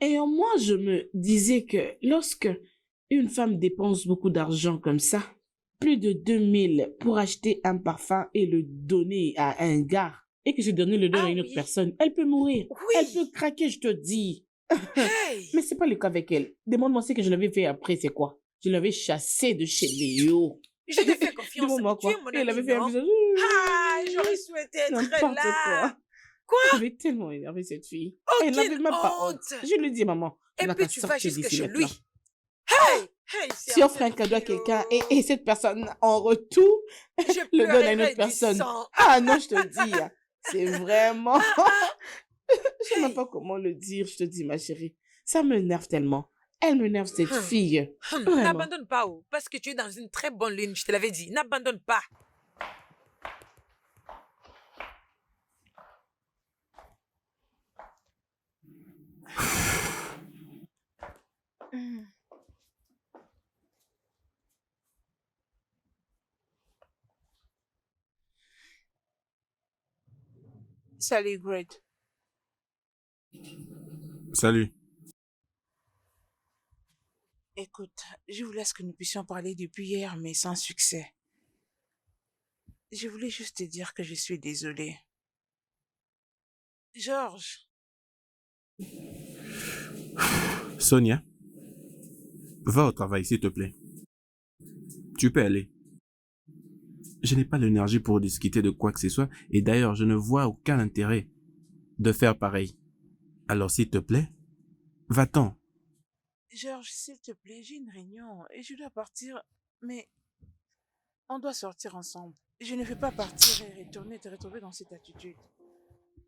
Et moi, je me disais que lorsque une femme dépense beaucoup d'argent comme ça, plus de 2000 pour acheter un parfum et le donner à un gars, et que je donnais le don à une autre personne, elle peut mourir. Oui. Elle peut craquer, je te dis. Hey. Mais c'est pas le cas avec elle. Demande-moi ce que je l'avais fait après, c'est quoi? Je l'avais chassée de chez Léo. Je te fais confiance. Demande-moi Tu es quoi? mon Et elle avait ami, fait un non? visage. Ah, j'aurais souhaité être N'importe là. quoi. Elle avait tellement énervé cette fille. Elle n'avait Aucune même pas honte. honte. Je lui dis, maman, Et n'a puis qu'à tu vas sortir jusque d'ici chez maintenant. lui. Hey, hey, Si offre un cadeau à quelqu'un et cette personne, en retour, je le donne à une pleurerai autre du personne. sang. Ah non, je te dis, hein, c'est vraiment... Je sais même pas comment le dire, je te dis, ma chérie. Ça m'énerve tellement. Elle m'énerve, cette fille. Vraiment. N'abandonne pas, oh, parce que tu es dans une très bonne ligne, je te l'avais dit. N'abandonne pas. Salut, Greg. Salut. Écoute, je voulais que nous puissions parler depuis hier, mais sans succès. Je voulais juste te dire que je suis désolée. Georges, Sonia, va au travail, s'il te plaît. Tu peux aller. Je n'ai pas l'énergie pour discuter de quoi que ce soit, et d'ailleurs, je ne vois aucun intérêt de faire pareil. Alors, s'il te plaît, va-t'en. Georges, s'il te plaît, j'ai une réunion et je dois partir, mais On doit sortir ensemble. Je ne veux pas partir et retourner te retrouver dans cette attitude.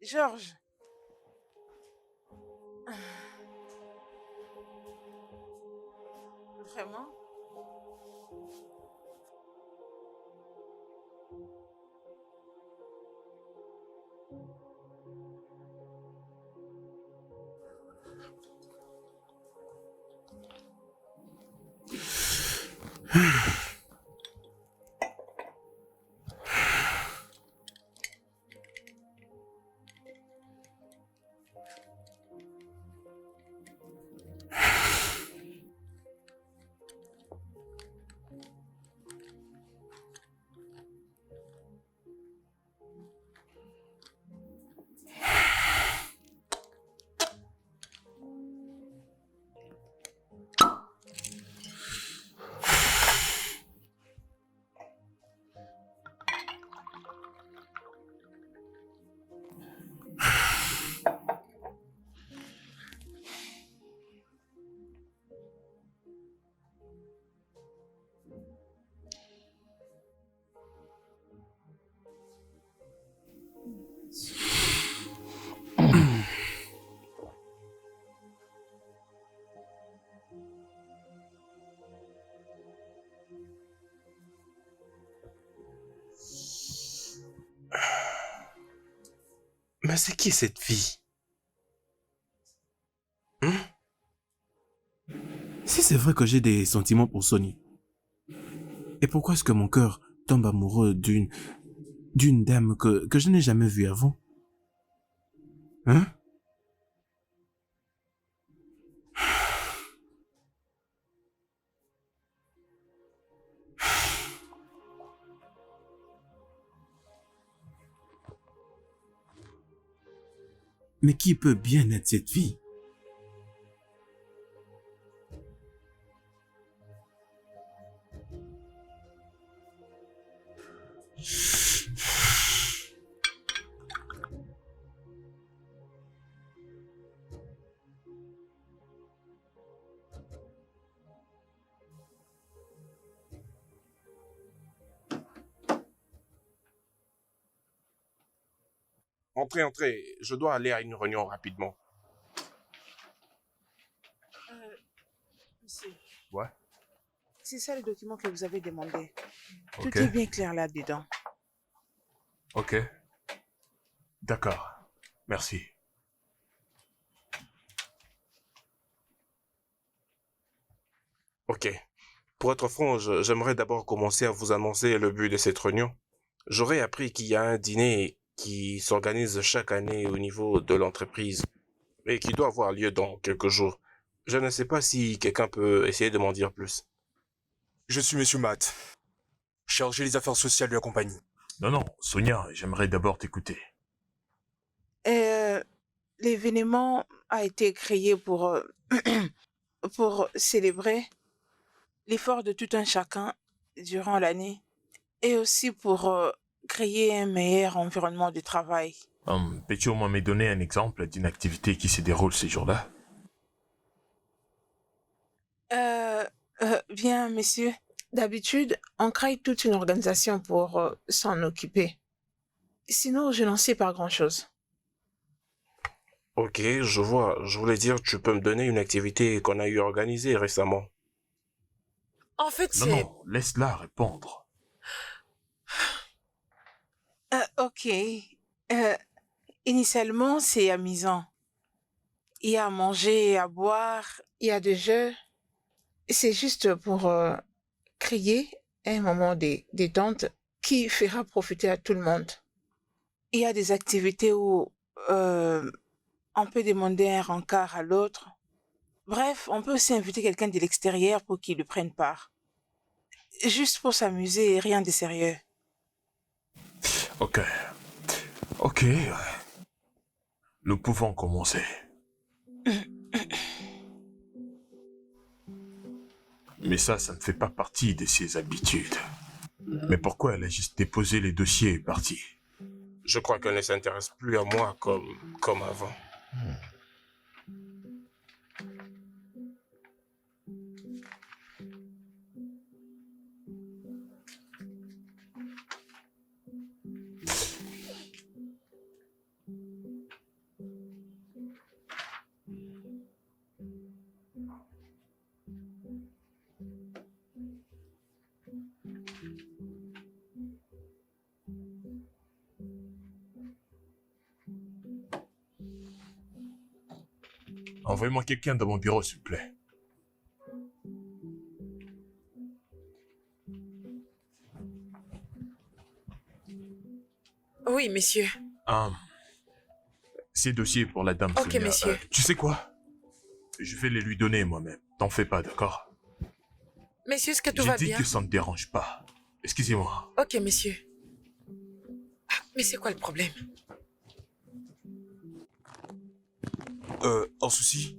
Georges. Vraiment? Mais c'est qui cette fille? Hein? Si c'est vrai que j'ai des sentiments pour Sonny, et pourquoi est-ce que mon cœur tombe amoureux d'une dame que je n'ai jamais vue avant? Hein? Mais qui peut bien être cette fille? Entrez, entrez. Je dois aller à une réunion rapidement. Monsieur, Ouais. c'est ça le document que vous avez demandé. Ok. Tout est bien clair là-dedans. Ok. D'accord. Merci. Ok. Pour être franc, j'aimerais d'abord commencer à vous annoncer le but de cette réunion. J'aurais appris qu'il y a un dîner qui s'organise chaque année au niveau de l'entreprise et qui doit avoir lieu dans quelques jours. Je ne sais pas si quelqu'un peut essayer de m'en dire plus. Je suis Monsieur Matt, chargé des affaires sociales de la compagnie. Non, Sonia, j'aimerais d'abord t'écouter. L'événement a été créé pour célébrer l'effort de tout un chacun durant l'année et aussi pour créer un meilleur environnement de travail. Peux-tu au moins me donner un exemple d'une activité qui se déroule ces jours-là? Bien, messieurs, d'habitude, on crée toute une organisation pour s'en occuper. Sinon, je n'en sais pas grand-chose. Ok, je vois. Je voulais dire, tu peux me donner une activité qu'on a eu organisée récemment. En fait, c'est... Non, laisse-la répondre. Ok. Initialement, c'est amusant. Il y a à manger, à boire, il y a des jeux. C'est juste pour créer un moment de détente qui fera profiter à tout le monde. Il y a des activités où on peut demander un rencard à l'autre. Bref, on peut aussi inviter quelqu'un de l'extérieur pour qu'il lui prenne part. Juste pour s'amuser et rien de sérieux. Ok. Ok. Nous pouvons commencer. Mais ça ne fait pas partie de ses habitudes. Mais pourquoi elle a juste déposé les dossiers et est partie? Je crois qu'elle ne s'intéresse plus à moi comme avant. Envoyez-moi quelqu'un dans mon bureau, s'il vous plaît. Oui, monsieur. Ces dossiers pour la dame Ok, Sonia. monsieur. Tu sais quoi? Je vais les lui donner moi-même. T'en fais pas, d'accord? Monsieur, est-ce que tout J'ai va dit bien? que ça ne dérange pas. Excusez-moi. Ok, monsieur. Ah, mais c'est quoi le problème? Un souci?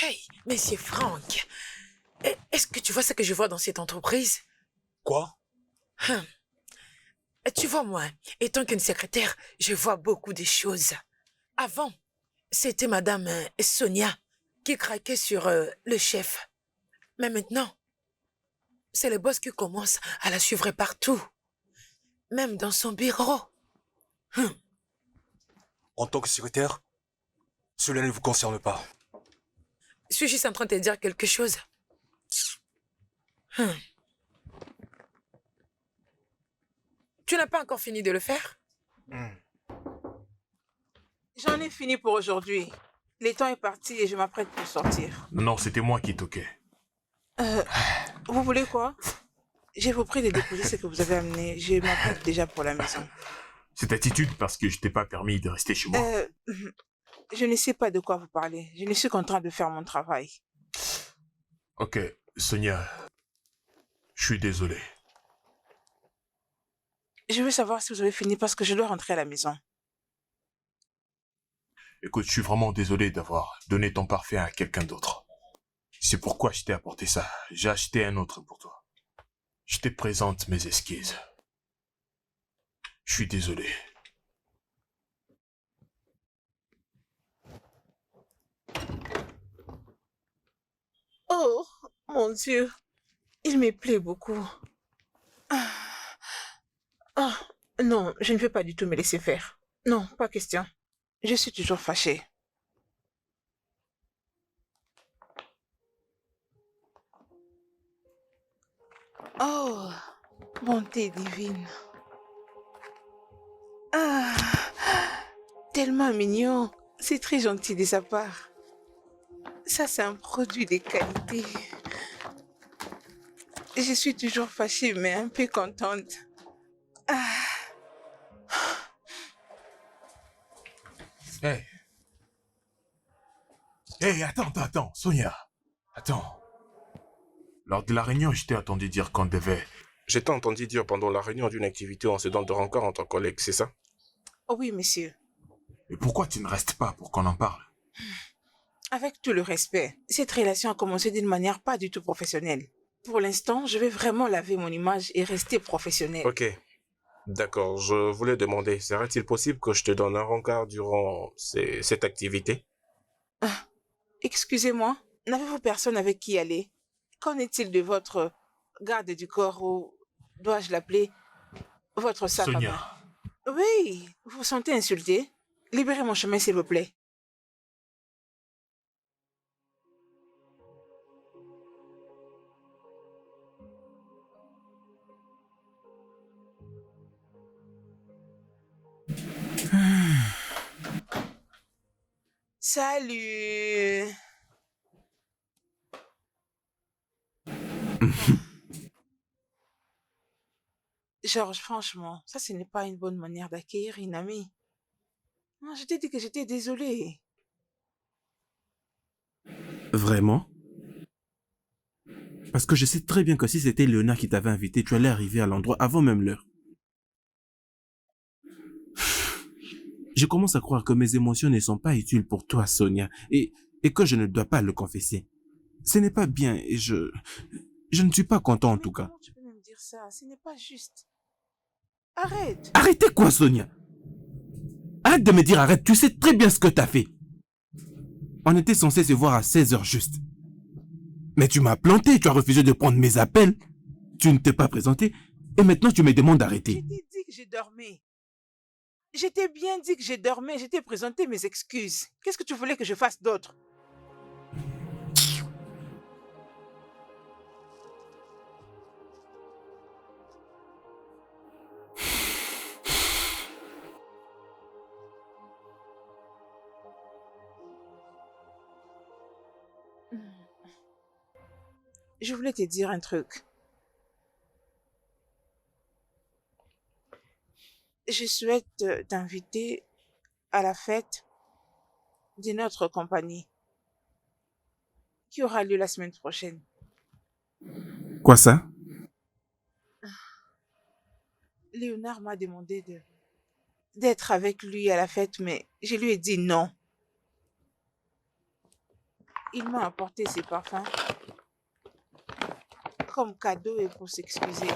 Hey, monsieur Franck. Est-ce que tu vois ce que je vois dans cette entreprise? Quoi? Tu vois, moi, étant qu'une secrétaire, je vois beaucoup de choses. Avant, c'était madame Sonia qui craquait sur le chef. Mais maintenant, c'est le boss qui commence à la suivre partout. Même dans son bureau. En tant que secrétaire, cela ne vous concerne pas. Suis-je juste en train de te dire quelque chose? Tu n'as pas encore fini de le faire? J'en ai fini pour aujourd'hui. Le temps est parti et je m'apprête pour sortir. Non, c'était moi qui toquais. Vous voulez quoi? Je vous prie de déposer ce que vous avez amené. Je m'apprête déjà pour la maison. Cette attitude parce que je t'ai pas permis de rester chez moi. Je ne sais pas de quoi vous parlez. Je ne suis qu'en train de faire mon travail. Ok, Sonia. Je suis désolé. Je veux savoir si vous avez fini parce que je dois rentrer à la maison. Écoute, je suis vraiment désolé d'avoir donné ton parfum à quelqu'un d'autre. C'est pourquoi je t'ai apporté ça. J'ai acheté un autre pour toi. Je te présente mes excuses. Je suis désolé. Oh, mon Dieu. Il me plaît beaucoup. Non, je ne veux pas du tout me laisser faire. Non, pas question. Je suis toujours fâchée. Oh, bonté divine. Ah, tellement mignon. C'est très gentil de sa part. Ça, c'est un produit de qualité. Je suis toujours fâchée, mais un peu contente. Hey. Hey, attends, Sonia. Attends. Lors de la réunion, je t'ai entendu dire qu'on devait... Je t'ai entendu dire pendant la réunion d'une activité en se donnant de rencard entre collègues, c'est ça? Oh oui, monsieur. Mais pourquoi tu ne restes pas pour qu'on en parle? Avec tout le respect, cette relation a commencé d'une manière pas du tout professionnelle. Pour l'instant, je vais vraiment laver mon image et rester professionnelle. Ok. D'accord, je voulais demander, serait-il possible que je te donne un rencard durant cette activité? Excusez-moi, n'avez-vous personne avec qui aller? Qu'en est-il de votre garde du corps ou dois-je l'appeler votre sac à main? Sonia. Oui, vous vous sentez insulté? Libérez mon chemin, s'il vous plaît. Salut. Georges, franchement, ça ce n'est pas une bonne manière d'accueillir une amie. Non, je t'ai dit que j'étais désolée. Vraiment? Parce que je sais très bien que si c'était Léonard qui t'avait invité, tu allais arriver à l'endroit avant même l'heure. Je commence à croire que mes émotions ne sont pas utiles pour toi, Sonia, et que je ne dois pas le confesser. Ce n'est pas bien et je ne suis pas content en Mais tout cas. comment tu peux me dire ça? Ce n'est pas juste. Arrête. Arrêtez quoi, Sonia? Arrête de me dire arrête, tu sais très bien ce que t'as fait. On était censé se voir à 16h juste. Mais tu m'as planté, tu as refusé de prendre mes appels. Tu ne t'es pas présenté et maintenant tu me demandes Je d'arrêter. t'ai dit que j'ai dormi. Je t'ai bien dit que j'ai dormi. Je t'ai présenté mes excuses. Qu'est-ce que tu voulais que je fasse d'autre? Je voulais te dire un truc. Je souhaite t'inviter à la fête de notre compagnie qui aura lieu la semaine prochaine. Quoi ça? Léonard m'a demandé d'être avec lui à la fête, mais je lui ai dit non. Il m'a apporté ses parfums comme cadeau et pour s'excuser.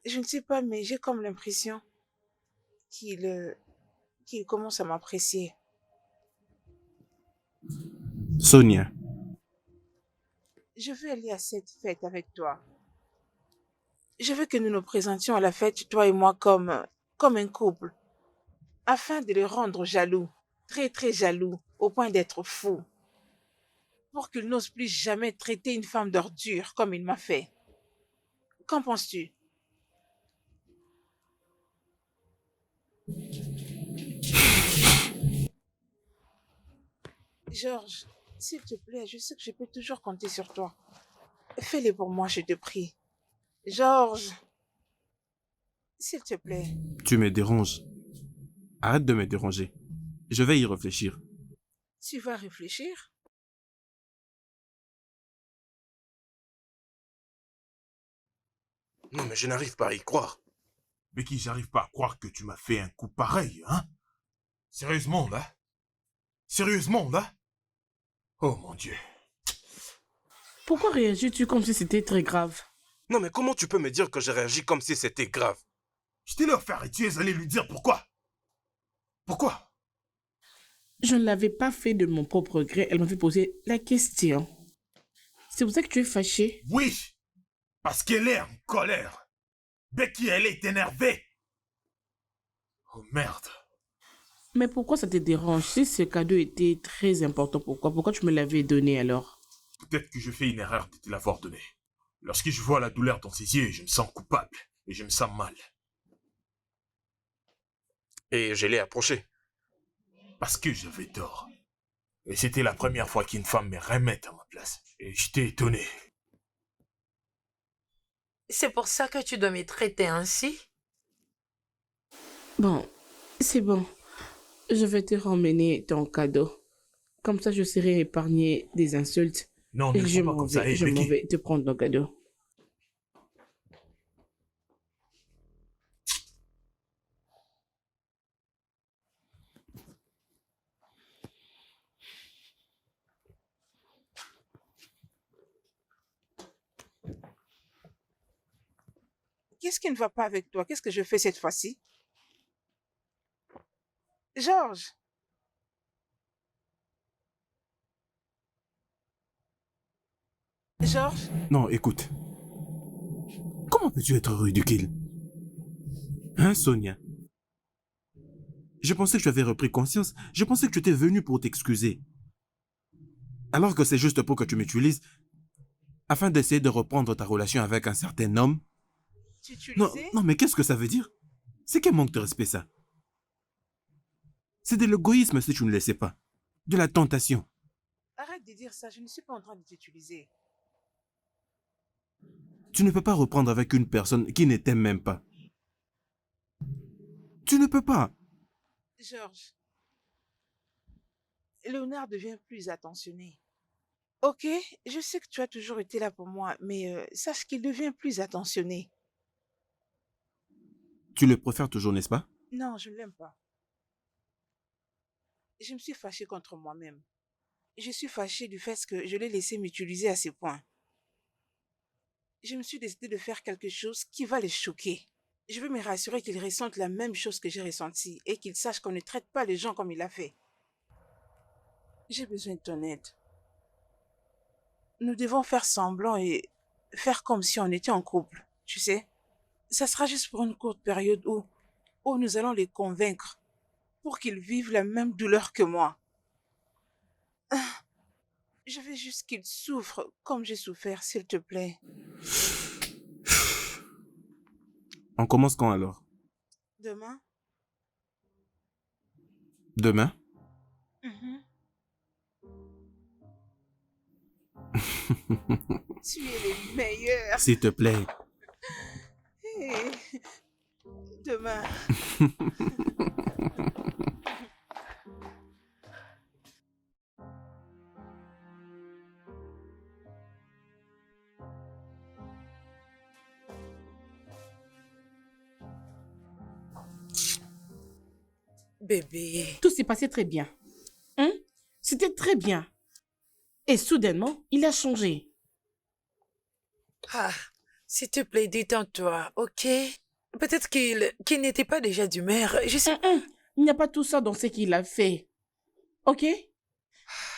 Je ne sais pas, mais j'ai comme l'impression qu'il commence à m'apprécier. Sonia, Je veux aller à cette fête avec toi. Je veux que nous nous présentions à la fête, toi et moi, comme un couple, afin de le rendre jaloux, très très jaloux, au point d'être fou, pour qu'il n'ose plus jamais traiter une femme d'ordure comme il m'a fait. Qu'en penses-tu? Georges, s'il te plaît, je sais que je peux toujours compter sur toi. Fais-le pour moi, je te prie. Georges, s'il te plaît. tu me déranges. Arrête de me déranger. Je vais y réfléchir. Tu vas réfléchir? Non, mais je n'arrive pas à y croire. Becky, j'arrive pas à croire que tu m'as fait un coup pareil, hein? Sérieusement, là? Sérieusement, là? Oh mon Dieu. Pourquoi réagis-tu comme si c'était très grave? Non, mais comment tu peux me dire que j'ai réagi comme si c'était grave? Je t'ai leur faire et tu es allé lui dire pourquoi? Pourquoi? Je ne l'avais pas fait de mon propre gré. Elle m'avait posé la question. C'est pour ça que tu es fâché? Oui, parce qu'elle est en colère. Becky, elle est énervée. Oh merde. Mais pourquoi ça te dérange? Si ce cadeau était très important, pourquoi tu me l'avais donné alors? Peut-être que je fais une erreur de te l'avoir donné. Lorsque je vois la douleur dans ses yeux, je me sens coupable et je me sens mal. Et je l'ai approché. Parce que j'avais tort. Et c'était la première fois qu'une femme me remet à ma place. Et j'étais étonné. C'est pour ça que tu dois me traiter ainsi? Bon, c'est bon. Je vais te ramener ton cadeau. Comme ça, je serai épargné des insultes. Non, Et ne je sois pas m'en comme ça, vais, hey, je m'en Becky. vais te prendre ton cadeau. Qu'est-ce qui ne va pas avec toi? Qu'est-ce que je fais cette fois-ci? Georges, Georges, Non, écoute. Comment peux-tu être ridicule? Hein, Sonia? Je pensais que tu avais repris conscience. Je pensais que tu étais venu pour t'excuser. Alors que c'est juste pour que tu m'utilises afin d'essayer de reprendre ta relation avec un certain homme. tu Non, utilisais? non, mais qu'est-ce que ça veut dire? C'est quel manque de respect, ça? C'est de l'égoïsme si tu ne le sais pas. De la tentation. Arrête de dire ça, je ne suis pas en train de t'utiliser. Tu ne peux pas reprendre avec une personne qui ne t'aime même pas. Tu ne peux pas. Georges, Léonard devient plus attentionné. Ok, je sais que tu as toujours été là pour moi, mais sache qu'il devient plus attentionné. Tu le préfères toujours, n'est-ce pas? Non, je ne l'aime pas. Je me suis fâchée contre moi-même. Je suis fâchée du fait que je l'ai laissé m'utiliser à ce point. Je me suis décidée de faire quelque chose qui va les choquer. Je veux me rassurer qu'ils ressentent la même chose que j'ai ressentie et qu'ils sachent qu'on ne traite pas les gens comme il a fait. J'ai besoin de ton aide. Nous devons faire semblant et faire comme si on était en couple, tu sais. Ça sera juste pour une courte période où nous allons les convaincre pour qu'ils vivent la même douleur que moi. Je veux juste qu'ils souffrent comme j'ai souffert, s'il te plaît. On commence quand alors? Demain? Demain? Tu es le meilleur. S'il te plaît. Et demain, Bébé. Tout s'est passé très bien. Hein? C'était très bien. Et soudainement, il a changé. Ah, s'il te plaît, détends-toi, ok? Peut-être qu'il n'était pas déjà d'humeur. Je sais... Il n'y a pas tout ça dans ce qu'il a fait. Ok?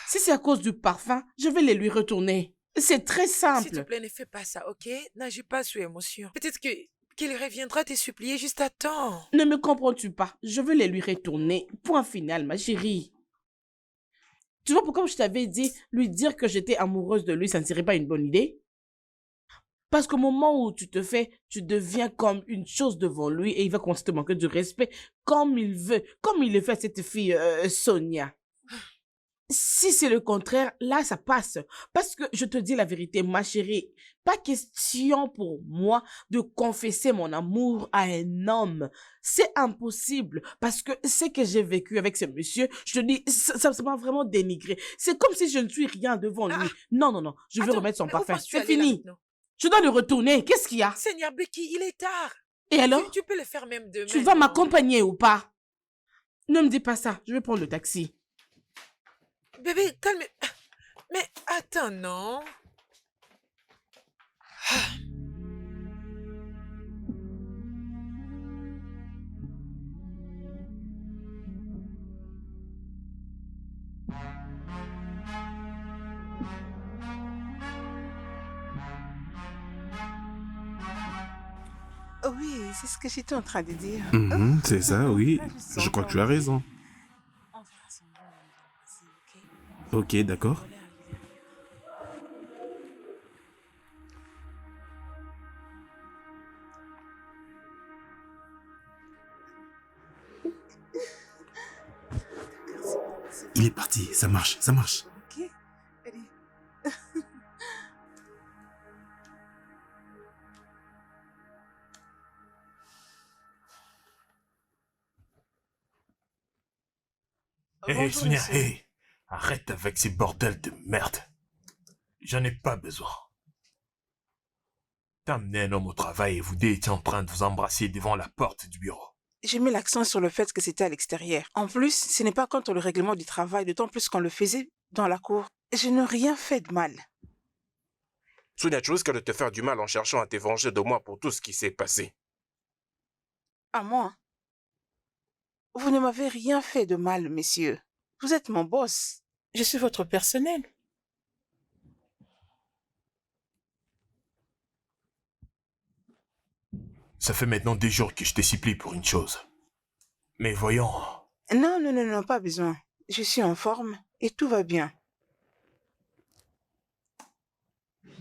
Si c'est à cause du parfum, je vais les lui retourner. C'est très S'il te simple. plaît, ne fais pas ça, ok? N'agis pas sous émotion. Peut-être qu'il reviendra te supplier juste à temps. Ne me comprends-tu pas? Je veux les lui retourner. Point final, ma chérie. Tu vois pourquoi je t'avais dit lui dire que j'étais amoureuse de lui, ça ne serait pas une bonne idée? Parce qu'au moment où tu deviens comme une chose devant lui et il va commencer à te manquer du respect comme il veut, comme il le fait à cette fille Sonia. Si c'est le contraire, là, ça passe. Parce que je te dis la vérité, ma chérie, pas question pour moi de confesser mon amour à un homme. C'est impossible. Parce que ce que j'ai vécu avec ce monsieur, je te dis, ça m'a vraiment dénigré. C'est comme si je ne suis rien devant lui. Non, non, non, je veux Attends, remettre son mais où parfum. penses-tu C'est aller là fini. maintenant? Je dois le retourner. Qu'est-ce qu'il y a? Seigneur Becky, il est tard. Et alors? Tu peux le faire même demain. Tu vas non? m'accompagner ou pas? Ne me dis pas ça. Je vais prendre le taxi. Bébé, calme. Mais attends, non? oui, c'est ce que j'étais en train de dire. Mhm, c'est ça, oui. Je crois que tu as raison. On fera semblant de nous embrasser, ok? Ok, d'accord. Il est parti, ça marche, ça marche. Ok, allez. Hé, Bonjour, Sonia, monsieur. hé. Arrête avec ces bordels de merde. J'en ai pas besoin. T'as amené un homme au travail et vous deux étiez en train de vous embrasser devant la porte du bureau. J'ai mis l'accent sur le fait que c'était à l'extérieur. En plus, ce n'est pas contre le règlement du travail, d'autant plus qu'on le faisait dans la cour. Je n'ai rien fait de mal. Sonia, tu risques de te faire du mal en cherchant à te venger de moi pour tout ce qui s'est passé. À moi? Vous ne m'avez rien fait de mal, messieurs. Vous êtes mon boss. Je suis votre personnel. Ça fait maintenant 2 jours que je te supplie pour une chose. Mais voyons, Non, non, non, non, pas besoin. Je suis en forme et tout va bien.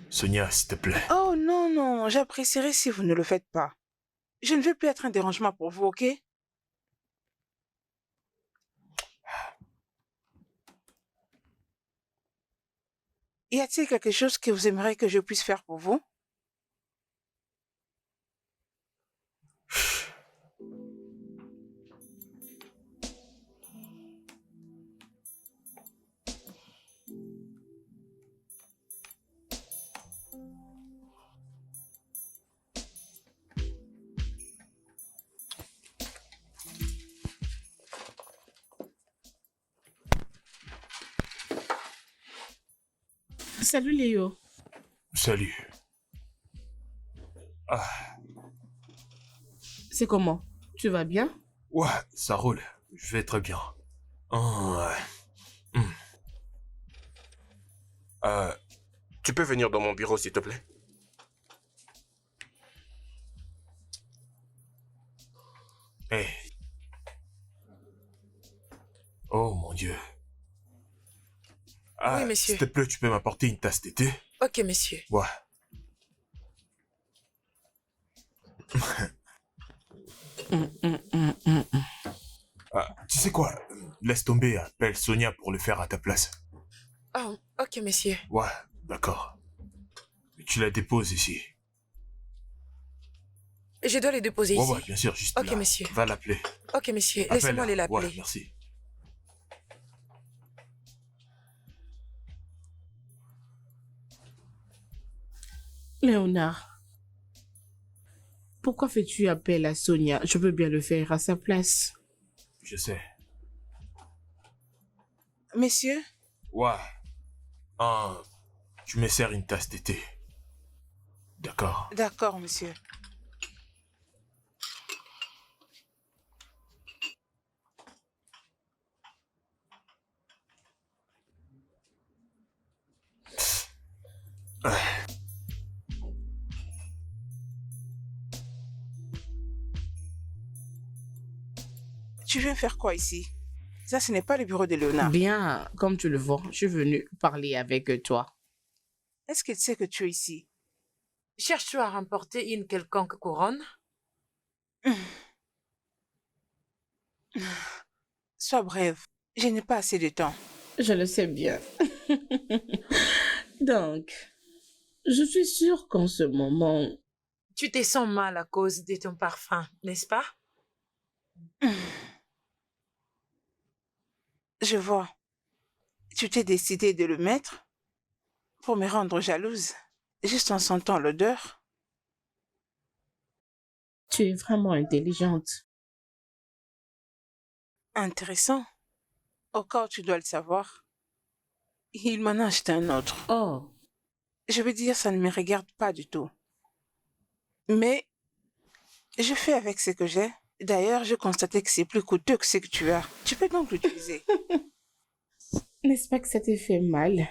Sonia, s'il te plaît. Oh non, non, j'apprécierais si vous ne le faites pas. Je ne veux plus être un dérangement pour vous, ok? Y a-t-il quelque chose que vous aimeriez que je puisse faire pour vous? Salut Léo. Salut. Ah, C'est comment? Tu vas bien? ouais, ça roule. Je vais très bien. Oh, ouais. Tu peux venir dans mon bureau, s'il te plaît? Hey. Oh mon Dieu. Ah, Oui, monsieur. s'il te plaît, tu peux m'apporter une tasse de thé? Ok, monsieur. Ouais. Tu sais quoi? Laisse tomber, appelle Sonia pour le faire à ta place. Oh, ok, monsieur. Ouais, d'accord. tu la déposes ici. Je dois les déposer ici. Ouais, bien sûr, juste Ok, là. monsieur. Va l'appeler. Ok, monsieur, laissez-moi aller Appelle-la. l'appeler. Ouais, merci. Léonard, pourquoi fais-tu appel à Sonia? Je peux bien le faire à sa place. Je sais. Messieurs, Ouais. Tu me sers une tasse de thé. D'accord. d'accord, monsieur. Tu viens faire quoi ici? Ça, ce n'est pas le bureau de Léonard. Bien, comme tu le vois, je suis venu parler avec toi. Est-ce qu'il sait que tu es ici? Cherches-tu à remporter une quelconque couronne? Sois brève. Je n'ai pas assez de temps. Je le sais bien. Donc, je suis sûre qu'en ce moment, Tu te sens mal à cause de ton parfum, n'est-ce pas? Je vois. Tu t'es décidé de le mettre pour me rendre jalouse, juste en sentant l'odeur. tu es vraiment intelligente. Intéressant. Au cas où tu dois le savoir, il m'en a acheté un autre. Oh, Je veux dire, ça ne me regarde pas du tout. Mais je fais avec ce que j'ai. D'ailleurs, j'ai constaté que c'est plus coûteux que ce que tu as. Tu peux donc l'utiliser. n'est-ce pas que ça te fait mal?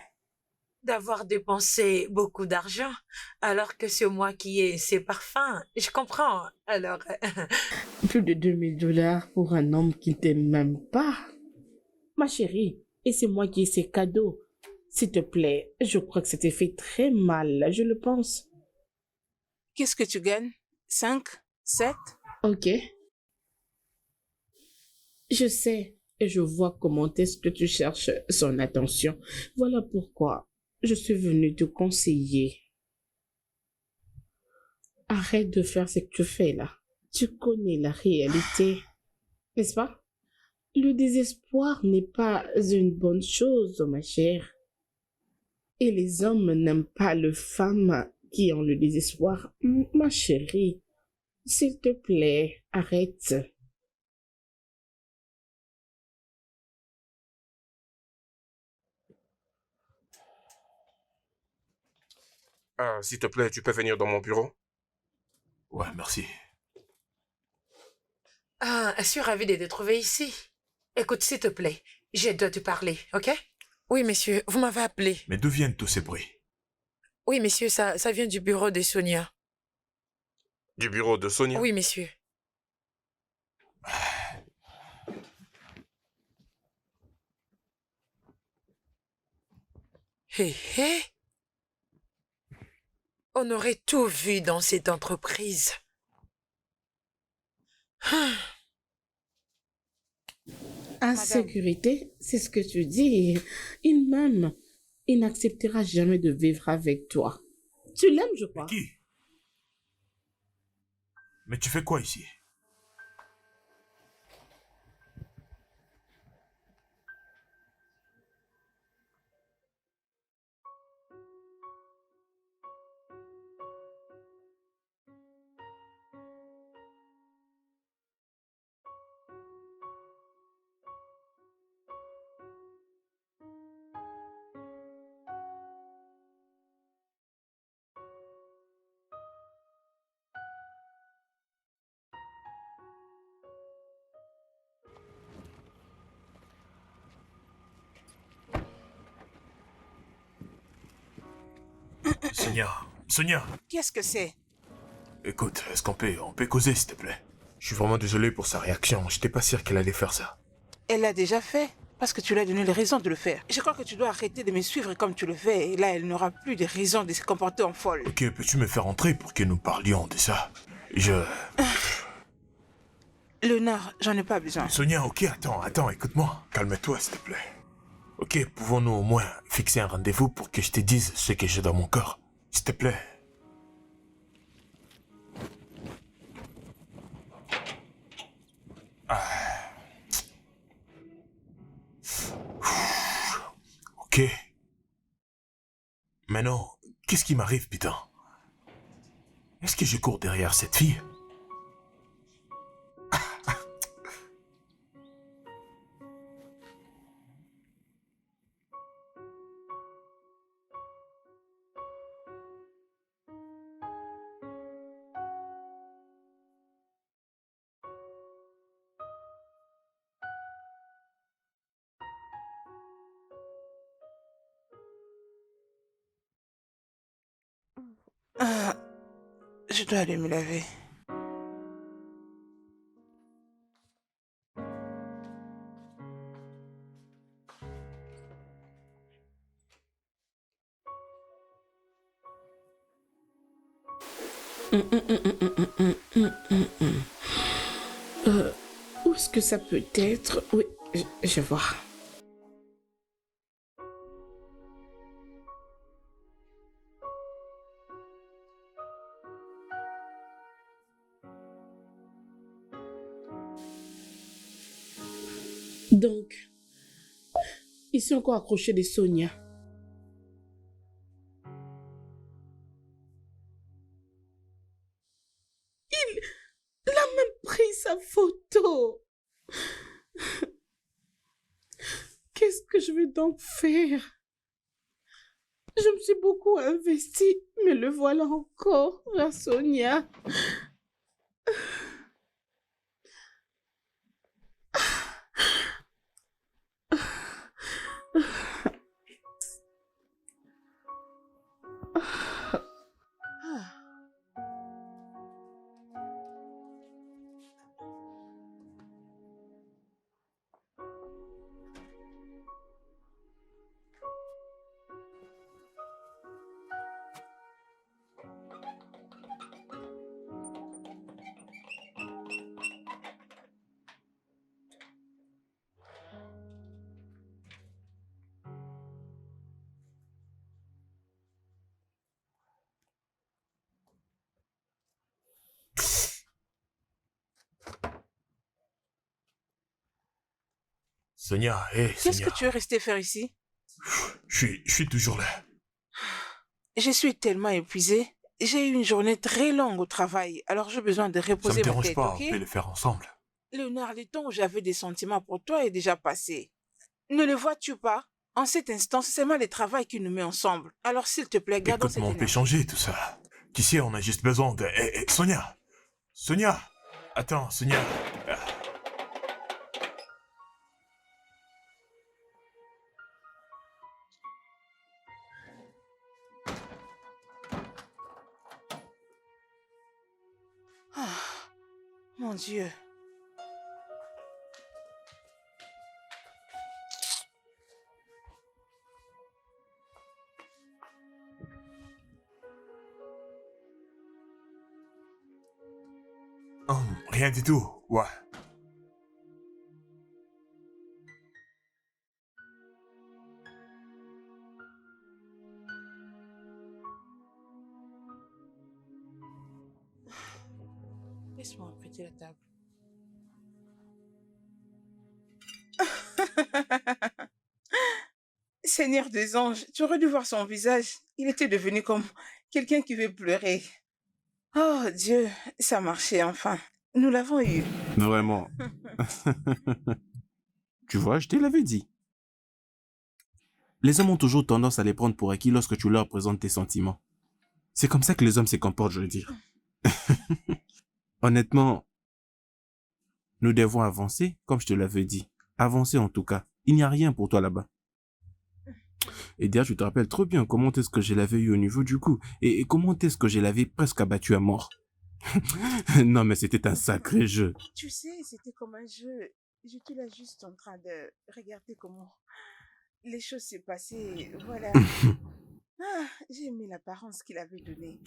D'avoir dépensé beaucoup d'argent, alors que c'est moi qui ai ces parfums. Je comprends. Alors, Plus de 2000 $ pour un homme qui ne t'aime même pas. Ma chérie, et c'est moi qui ai ces cadeaux. S'il te plaît, je crois que ça te fait très mal, je le pense. Qu'est-ce que tu gagnes? 5? 7? Ok. Je sais et je vois comment est-ce que tu cherches son attention. Voilà pourquoi je suis venue te conseiller. Arrête de faire ce que tu fais là. Tu connais la réalité, n'est-ce pas? Le désespoir n'est pas une bonne chose, ma chère. Et les hommes n'aiment pas les femmes qui ont le désespoir. Ma chérie, s'il te plaît, arrête. Ah, s'il te plaît, tu peux venir dans mon bureau? Ouais, merci. je suis ravie de te trouver ici. Écoute, s'il te plaît, je dois te parler, ok? Oui, monsieur, vous m'avez appelé. Mais d'où viennent tous ces bruits? Oui, monsieur, ça vient du bureau de Sonia. Du bureau de Sonia? Oui, monsieur. Hé, hé. On aurait tout vu dans cette entreprise. Insécurité, c'est ce que tu dis. Il m'aime. Il n'acceptera jamais de vivre avec toi. Tu l'aimes, je crois. Qui? Mais tu fais quoi ici? Sonia, Qu'est-ce que c'est? écoute, est-ce qu'on peut causer, s'il te plaît? Je suis vraiment désolé pour sa réaction, j'étais pas sûr qu'elle allait faire ça. Elle l'a déjà fait. Parce que tu lui as donné les raisons de le faire. Je crois que tu dois arrêter de me suivre comme tu le fais. Et là, elle n'aura plus de raison de se comporter en folle. Ok, peux-tu me faire entrer pour que nous parlions de ça? Léonard, j'en ai pas besoin. Sonia, ok, attends, écoute-moi. Calme-toi, s'il te plaît. Ok, pouvons-nous au moins fixer un rendez-vous pour que je te dise ce que j'ai dans mon corps? S'il te plaît. Ok. Maintenant, qu'est-ce qui m'arrive, putain? Est-ce que je cours derrière cette fille? Ah, je dois aller me laver. Où est-ce que ça peut être? Oui, je vois. Donc, ici encore accroché des Sonia. Il a même pris sa photo. Qu'est-ce que je vais donc faire? Je me suis beaucoup investie, mais le voilà encore, la Sonia. Ah, Sonia, hé, qu'est-ce que Sonia. tu es resté faire ici? Je suis toujours là. Je suis tellement épuisée. J'ai eu une journée très longue au travail, alors j'ai besoin de Ça me reposer ma dérange tête, pas, ok? on peut le faire ensemble. Léonard, le temps où j'avais des sentiments pour toi est déjà passé. Ne le vois-tu pas? En cet instant, c'est seulement le travail qui nous met ensemble. Alors s'il te plaît, gardons cette Écoute-moi, on peut énergie. changer tout ça. Tu sais, on a juste besoin de... Sonia! Sonia! Attends, Sonia. Ah, Ah, mon Dieu. rien du tout, ouais. Laisse-moi prêter la table. Seigneur des anges, tu aurais dû voir son visage. Il était devenu comme quelqu'un qui veut pleurer. Oh Dieu, ça marchait enfin. Nous l'avons eu. Vraiment. Tu vois, je te l'avais dit. Les hommes ont toujours tendance à les prendre pour acquis lorsque tu leur présentes tes sentiments. C'est comme ça que les hommes se comportent, je veux dire. Honnêtement, nous devons avancer, comme je te l'avais dit. Avancer en tout cas. Il n'y a rien pour toi là-bas. Et d'ailleurs, tu te rappelles trop bien comment est-ce que je l'avais eu au niveau du cou. Et comment est-ce que je l'avais presque abattu à mort. Non, mais c'était un sacré jeu. Tu sais, c'était comme un jeu. J'étais là juste en train de regarder comment les choses s'est passées. Voilà. Ah, j'ai aimé l'apparence qu'il avait donnée.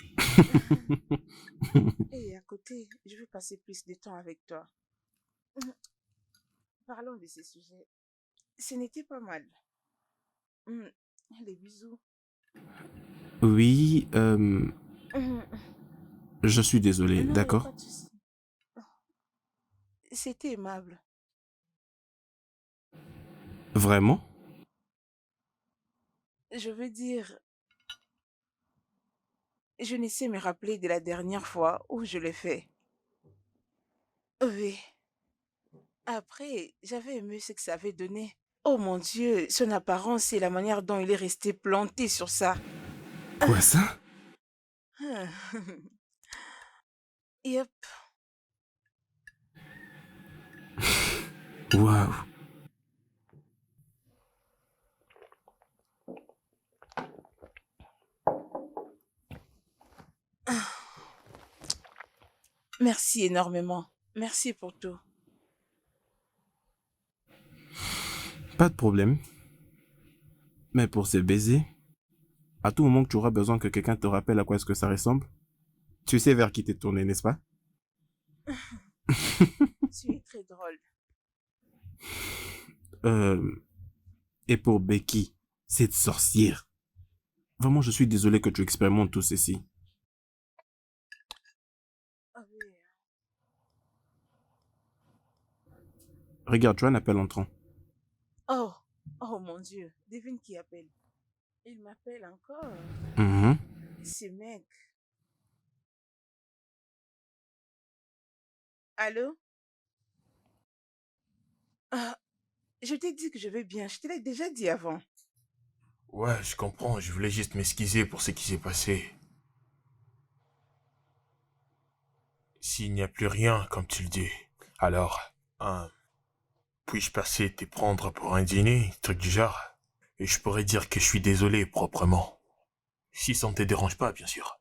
Et à côté, je veux passer plus de temps avec toi. Parlons de ces sujets. Ce n'était pas mal. Les bisous. Oui, Hum, je suis désolé, Non, il n'y a d'accord? pas de souci. C'était aimable. Vraiment? Je veux dire, je ne sais me rappeler de la dernière fois où je l'ai fait. Oui. Après, j'avais aimé ce que ça avait donné. Oh mon Dieu, son apparence et la manière dont il est resté planté sur ça. Quoi ça? Yep. Waouh. Merci énormément. Merci pour tout. Pas de problème. Mais pour ces baisers, à tout moment que tu auras besoin que quelqu'un te rappelle à quoi est-ce que ça ressemble, tu sais vers qui t'es tourné, n'est-ce pas? Tu es très drôle. Et pour Becky, cette sorcière. Vraiment, je suis désolé que tu expérimentes tout ceci. Ah oui. Regarde, tu as un appel entrant. Oh, oh mon Dieu. Devine qui appelle. Il m'appelle encore. Mhm. C'est mec. Allô? Ah, je t'ai dit que je vais bien. Je te l'ai déjà dit avant. Ouais, je comprends, je voulais juste m'excuser pour ce qui s'est passé. S'il n'y a plus rien, comme tu le dis, alors, puis-je passer te prendre pour un dîner, truc du genre? Et je pourrais dire que je suis désolé proprement. Si ça ne te dérange pas, bien sûr.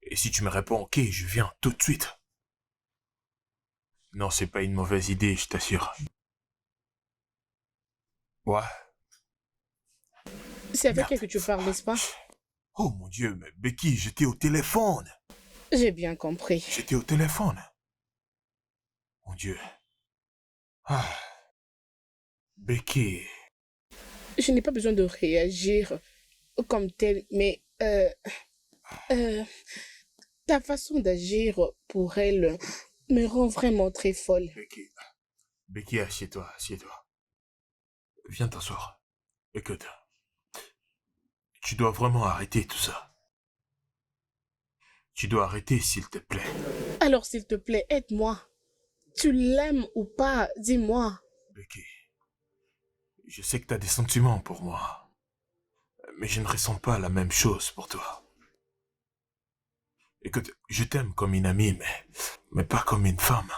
Et si tu me réponds ok, je viens tout de suite. Non, c'est pas une mauvaise idée, je t'assure. Ouais. C'est avec Merde. elle que tu parles, n'est-ce pas? Oh mon Dieu, mais Becky, j'étais au téléphone. J'ai bien compris. J'étais au téléphone. Mon Dieu. Ah. Becky. Je n'ai pas besoin de réagir comme tel, mais euh, ta façon d'agir pour elle me rend vraiment très folle. Becky. Becky, assieds-toi, assieds-toi. Viens t'asseoir. Écoute. Tu dois vraiment arrêter tout ça. Tu dois arrêter, s'il te plaît. Alors, s'il te plaît, aide-moi. Tu l'aimes ou pas? Dis-moi. Becky. Je sais que t'as des sentiments pour moi. Mais je ne ressens pas la même chose pour toi. Écoute, je t'aime comme une amie, mais pas comme une femme.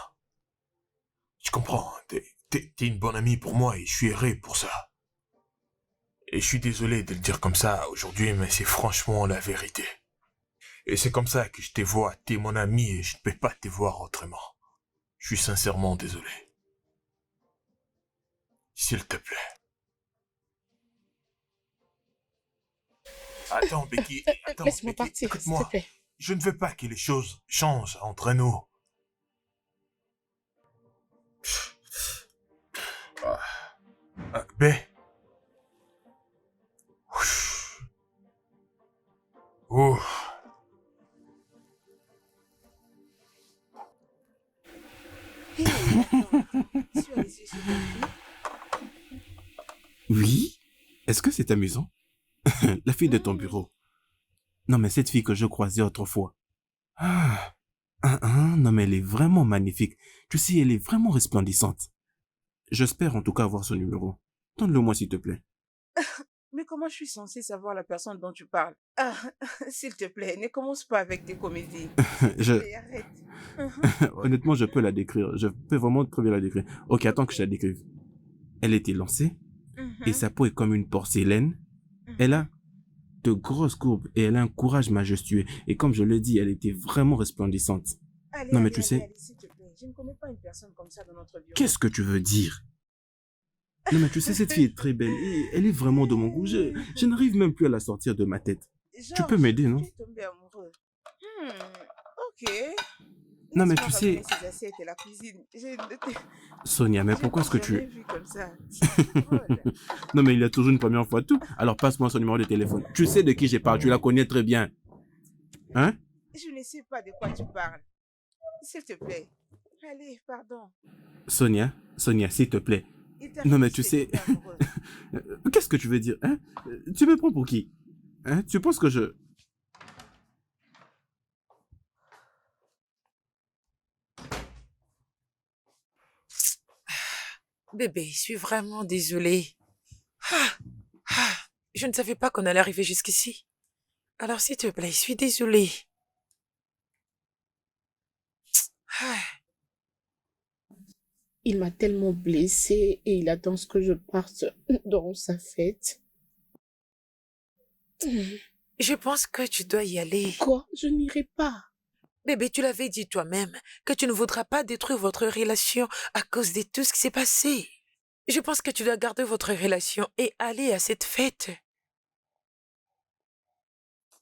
Tu comprends, t'es une bonne amie pour moi et je suis heureux pour ça. Et je suis désolé de le dire comme ça aujourd'hui, mais c'est franchement la vérité. Et c'est comme ça que je te vois, t'es mon ami et je ne peux pas te voir autrement. Je suis sincèrement désolé. S'il te plaît. Attends, Becky, attends, Laisse-moi Becky, partir, s'il te écoute-moi. plaît. Je ne veux pas que les choses changent entre nous. B. Ouh. Hé, attends. Tu as les yeux sur ta fille? Oui? Est-ce que c'est amusant? La fille de ton bureau. Non, mais cette fille que je croisais autrefois. Non, mais elle est vraiment magnifique. Tu sais, elle est vraiment resplendissante. J'espère en tout cas avoir son numéro. Donne-le-moi, s'il te plaît. Mais comment je suis censée savoir la personne dont tu parles? Ah, s'il te plaît, ne commence pas avec tes comédies. Je... Mais arrête. Honnêtement, je peux la décrire. Je peux vraiment très bien la décrire. Ok, attends que je la décrive. Elle était lancée et sa peau est comme une porcelaine. Elle a de grosses courbes et elle a un courage majestueux. Et comme je l'ai dit, elle était vraiment resplendissante. Allez, Non, mais allez, tu allez, sais, allez, s'il te plaît. Je ne connais pas une personne comme ça dans notre bureau. qu'est-ce que tu veux dire? Non, mais tu sais, cette fille est très belle et elle est vraiment de mon goût. Je n'arrive même plus à la sortir de ma tête. Tu peux m'aider, non? Je suis tombée amoureux. Ok. Non, mais Laisse-moi tu sais, ramener ces assiettes et la cuisine. Sonia, mais Je pourquoi n'ai est-ce que jamais tu... vu comme ça. C'est drôle. Non, mais il y a toujours une première fois tout. Alors passe-moi son numéro de téléphone. Tu sais de qui j'ai parlé, tu la connais très bien. Hein? Je ne sais pas de quoi tu parles. S'il te plaît. Allez, pardon. Sonia, Sonia, s'il te plaît. Il Non, t'arrive mais de tu sais... tomber amoureux. Qu'est-ce que tu veux dire, hein? Tu me prends pour qui? Hein? Tu penses que je... Bébé, je suis vraiment désolée. Ah, ah, je ne savais pas qu'on allait arriver jusqu'ici. Alors, s'il te plaît, je suis désolée. Ah, Il m'a tellement blessée et il attend ce que je parte dans sa fête. je pense que tu dois y aller. Quoi? Je n'irai pas. Bébé, tu l'avais dit toi-même que tu ne voudras pas détruire votre relation à cause de tout ce qui s'est passé. Je pense que tu dois garder votre relation et aller à cette fête.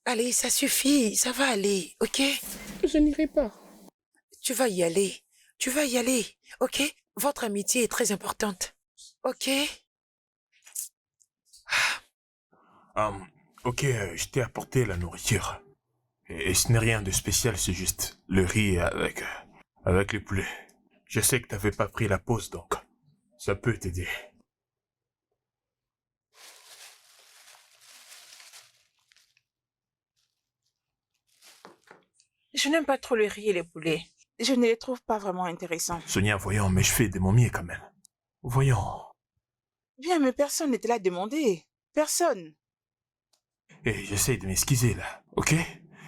Allez, ça suffit, ça va aller, ok? Je n'irai pas. Tu vas y aller. Tu vas y aller, ok? Votre amitié est très importante, ok? Ok, je t'ai apporté la nourriture. Et ce n'est rien de spécial, c'est juste le riz avec les poulets. Je sais que t'avais pas pris la pause, donc ça peut t'aider. Je n'aime pas trop le riz et les poulets. Je ne les trouve pas vraiment intéressants. Sonia, voyons, mais je fais de mon mieux quand même. Voyons. Bien, mais personne n'était là à demander. Personne. Et j'essaie de m'esquiser là, ok?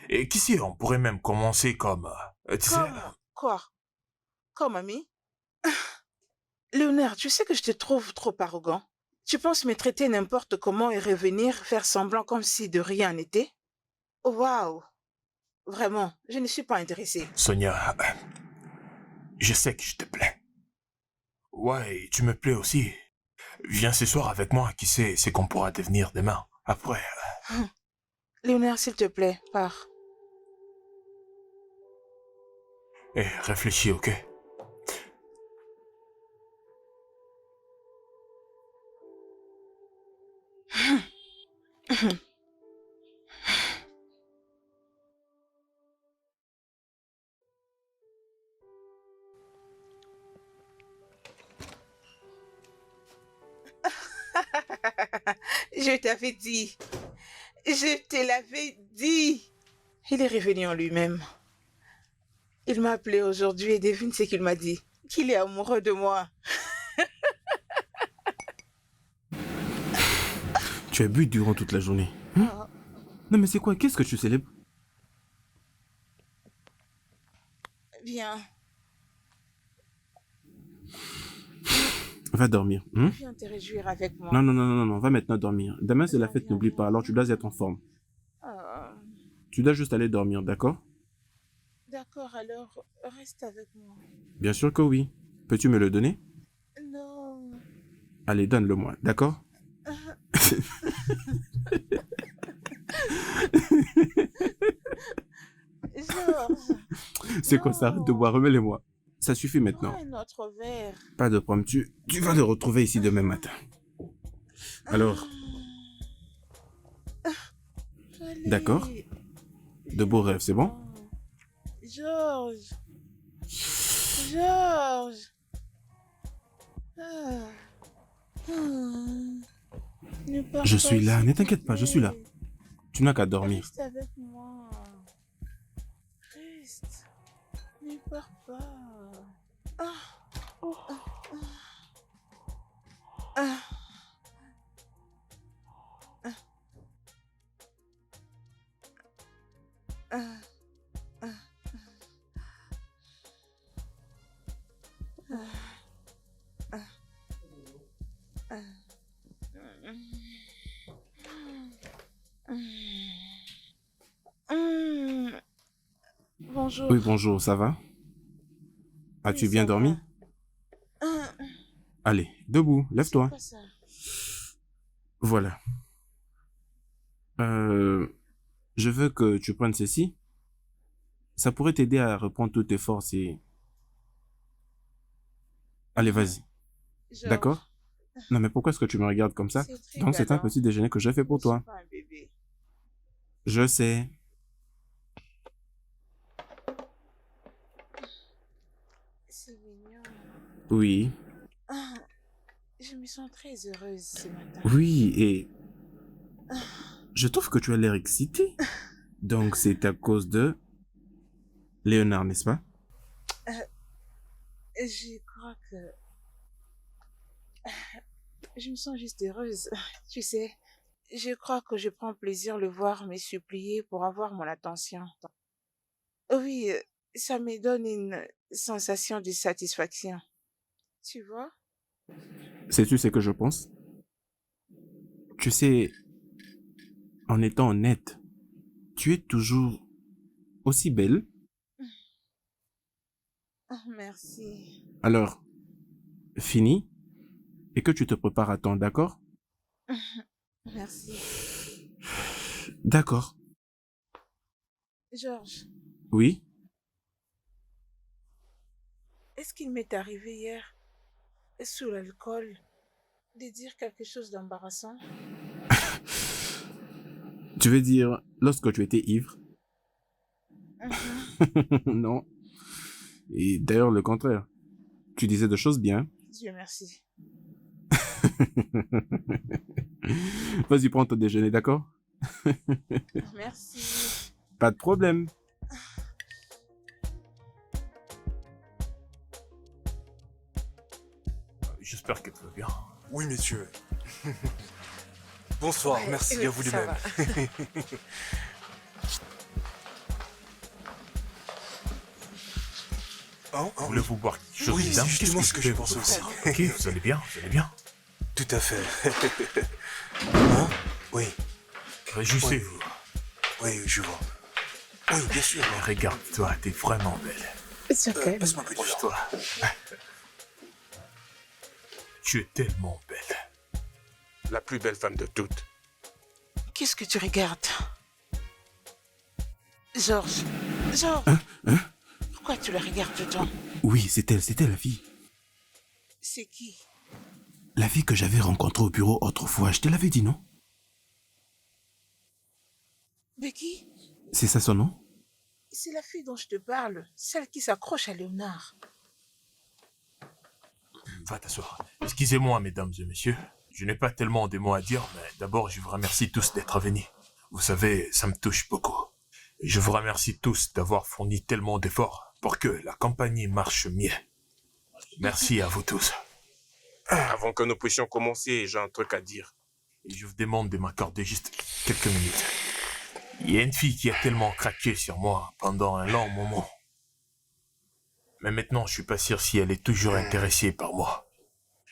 Et qui sait, on pourrait même commencer comme... tu sais... Comme... Quoi? Comme ami? Léonard, tu sais que je te trouve trop arrogant. Tu penses me traiter n'importe comment et revenir faire semblant comme si de rien n'était? Waouh! Vraiment, je ne suis pas intéressée. Sonia, je sais que je te plais. Ouais, et tu me plais aussi. Viens ce soir avec moi, qui sait ce qu'on pourra devenir demain. Après... Léonard, s'il te plaît, pars. réfléchis, ok? Je t'avais dit. Je te l'avais dit. Il est revenu en lui-même. Il m'a appelé aujourd'hui et devine ce qu'il m'a dit. Qu'il est amoureux de moi. Tu as bu durant toute la journée. Hein? Oh, Non, mais c'est quoi? Qu'est-ce que tu célèbres? viens, Va dormir. Hein? viens te réjouir avec moi. Non, non, non, non, non, va maintenant dormir. Demain, c'est la Viens, fête, viens, n'oublie viens, pas. Alors, tu viens. dois être en forme. Oh, Tu dois juste aller dormir, d'accord? d'accord, alors reste avec moi. Bien sûr que oui. Peux-tu me le donner? Non. Allez, donne-le-moi, d'accord? Georges, C'est quoi ça? Arrête de boire, remets-les-moi. Ça suffit prends maintenant. un autre verre. Pas de problème, tu vas le retrouver ici demain matin. Alors, Allez. d'accord? De beaux rêves, c'est bon? Georges. Georges. Ah. Ah. Ne pars Je pas, suis là, s'il ne te t'inquiète pas, je suis là. plaît. Tu n'as qu'à dormir. Reste avec moi. Reste. Ne pars pas. Ah. Oh. Ah. Ah. Ah. Ah. Ah. Ah. Ah. Bonjour. Oui, bonjour, ça va? As-tu Oui, bien ça dormi? va. Ah, Allez, debout, c'est lève-toi. quoi ça? Voilà. Je veux que tu prennes ceci Ça pourrait t'aider à reprendre toutes tes forces et... Allez, vas-y. Georges, D'accord? Non, mais pourquoi est-ce que tu me regardes comme ça? c'est très Donc, c'est un galant. petit déjeuner que j'ai fait pour Je suis toi. pas un bébé. Je sais. C'est mignon. Oui. Ah, je me sens très heureuse ce matin. Oui, et... Je trouve que tu as l'air excité. Donc, c'est à cause de... Léonard, n'est-ce pas? Je crois que... Je me sens juste heureuse. Tu sais, je crois que je prends plaisir le voir me supplier pour avoir mon attention. Oui, ça me donne une sensation de satisfaction. Tu vois? Sais-tu ce que je pense? Tu sais, en étant honnête, tu es toujours aussi belle. Oh, merci. Alors, fini et que tu te prépares à temps, d'accord? Merci. D'accord. Georges, Oui? est-ce qu'il m'est arrivé hier, sous l'alcool, de dire quelque chose d'embarrassant? Tu veux dire lorsque tu étais ivre? Non. Et d'ailleurs, le contraire. Tu disais des choses bien. Dieu merci. Vas-y, prends ton déjeuner, d'accord? Merci. Pas de problème. J'espère qu'elle va bien. Oui, messieurs. Bonsoir, Ouais, merci oui, à vous de ça même. va. Voulez-vous boire quelque chose, Oui, mesdames? c'est justement Qu'est-ce ce que je je peux pensais vous aussi. faire? Ok, vous allez bien, vous allez bien. Tout à fait. Hein? Oui, Réjouissez-vous. oui, je vois. Oui, bien sûr. Mais regarde-toi, t'es vraiment belle. C'est ok. Passe-moi un peu de verre. Bouge-toi. Tu es tellement belle. La plus belle femme de toutes. Qu'est-ce que tu regardes? Georges, Georges, pourquoi tu la regardes tant? Oui, c'était la fille. C'est qui? La fille que j'avais rencontrée au bureau autrefois, je te l'avais dit, non? De qui? C'est ça son nom? C'est la fille dont je te parle, celle qui s'accroche à Léonard. Va t'asseoir. Excusez-moi, mesdames et messieurs. Je n'ai pas tellement de mots à dire, mais d'abord, je vous remercie tous d'être venus. Vous savez, ça me touche beaucoup. Et je vous remercie tous d'avoir fourni tellement d'efforts pour que la compagnie marche mieux. Merci à vous tous. Avant que nous puissions commencer, j'ai un truc à dire. Et je vous demande de m'accorder juste quelques minutes. Il y a une fille qui a tellement craqué sur moi pendant un long moment. Mais maintenant, je suis pas sûr si elle est toujours intéressée par moi.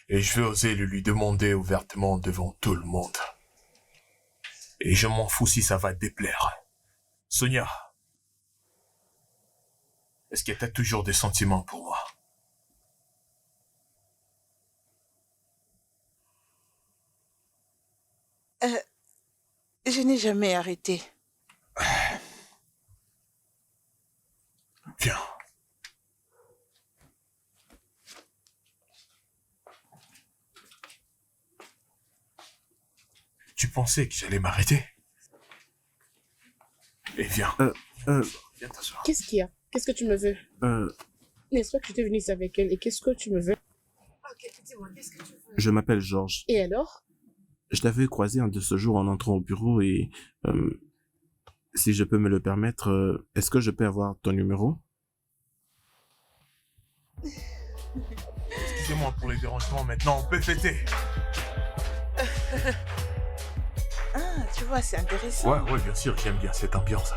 Et je vais oser le lui demander ouvertement devant tout le monde. Et je m'en fous si ça va déplaire. Sonia, est-ce que t'as toujours des sentiments pour moi? Je n'ai jamais arrêté. Viens. Tu pensais que j'allais m'arrêter? Eh viens. Viens t'asseoir. Qu'est-ce qu'il y a? Qu'est-ce que tu me veux? N'est-ce pas que tu t'es venu ici avec elle et qu'est-ce que tu me veux? Ok, dis-moi, qu'est-ce que tu veux? Je m'appelle Georges. Et alors? Je t'avais croisé un de ce jour en entrant au bureau et... si je peux me le permettre, est-ce que je peux avoir ton numéro? Excusez-moi pour les dérangements, maintenant on peut fêter. Ah, tu vois, c'est intéressant. Ouais, bien sûr, j'aime bien cette ambiance.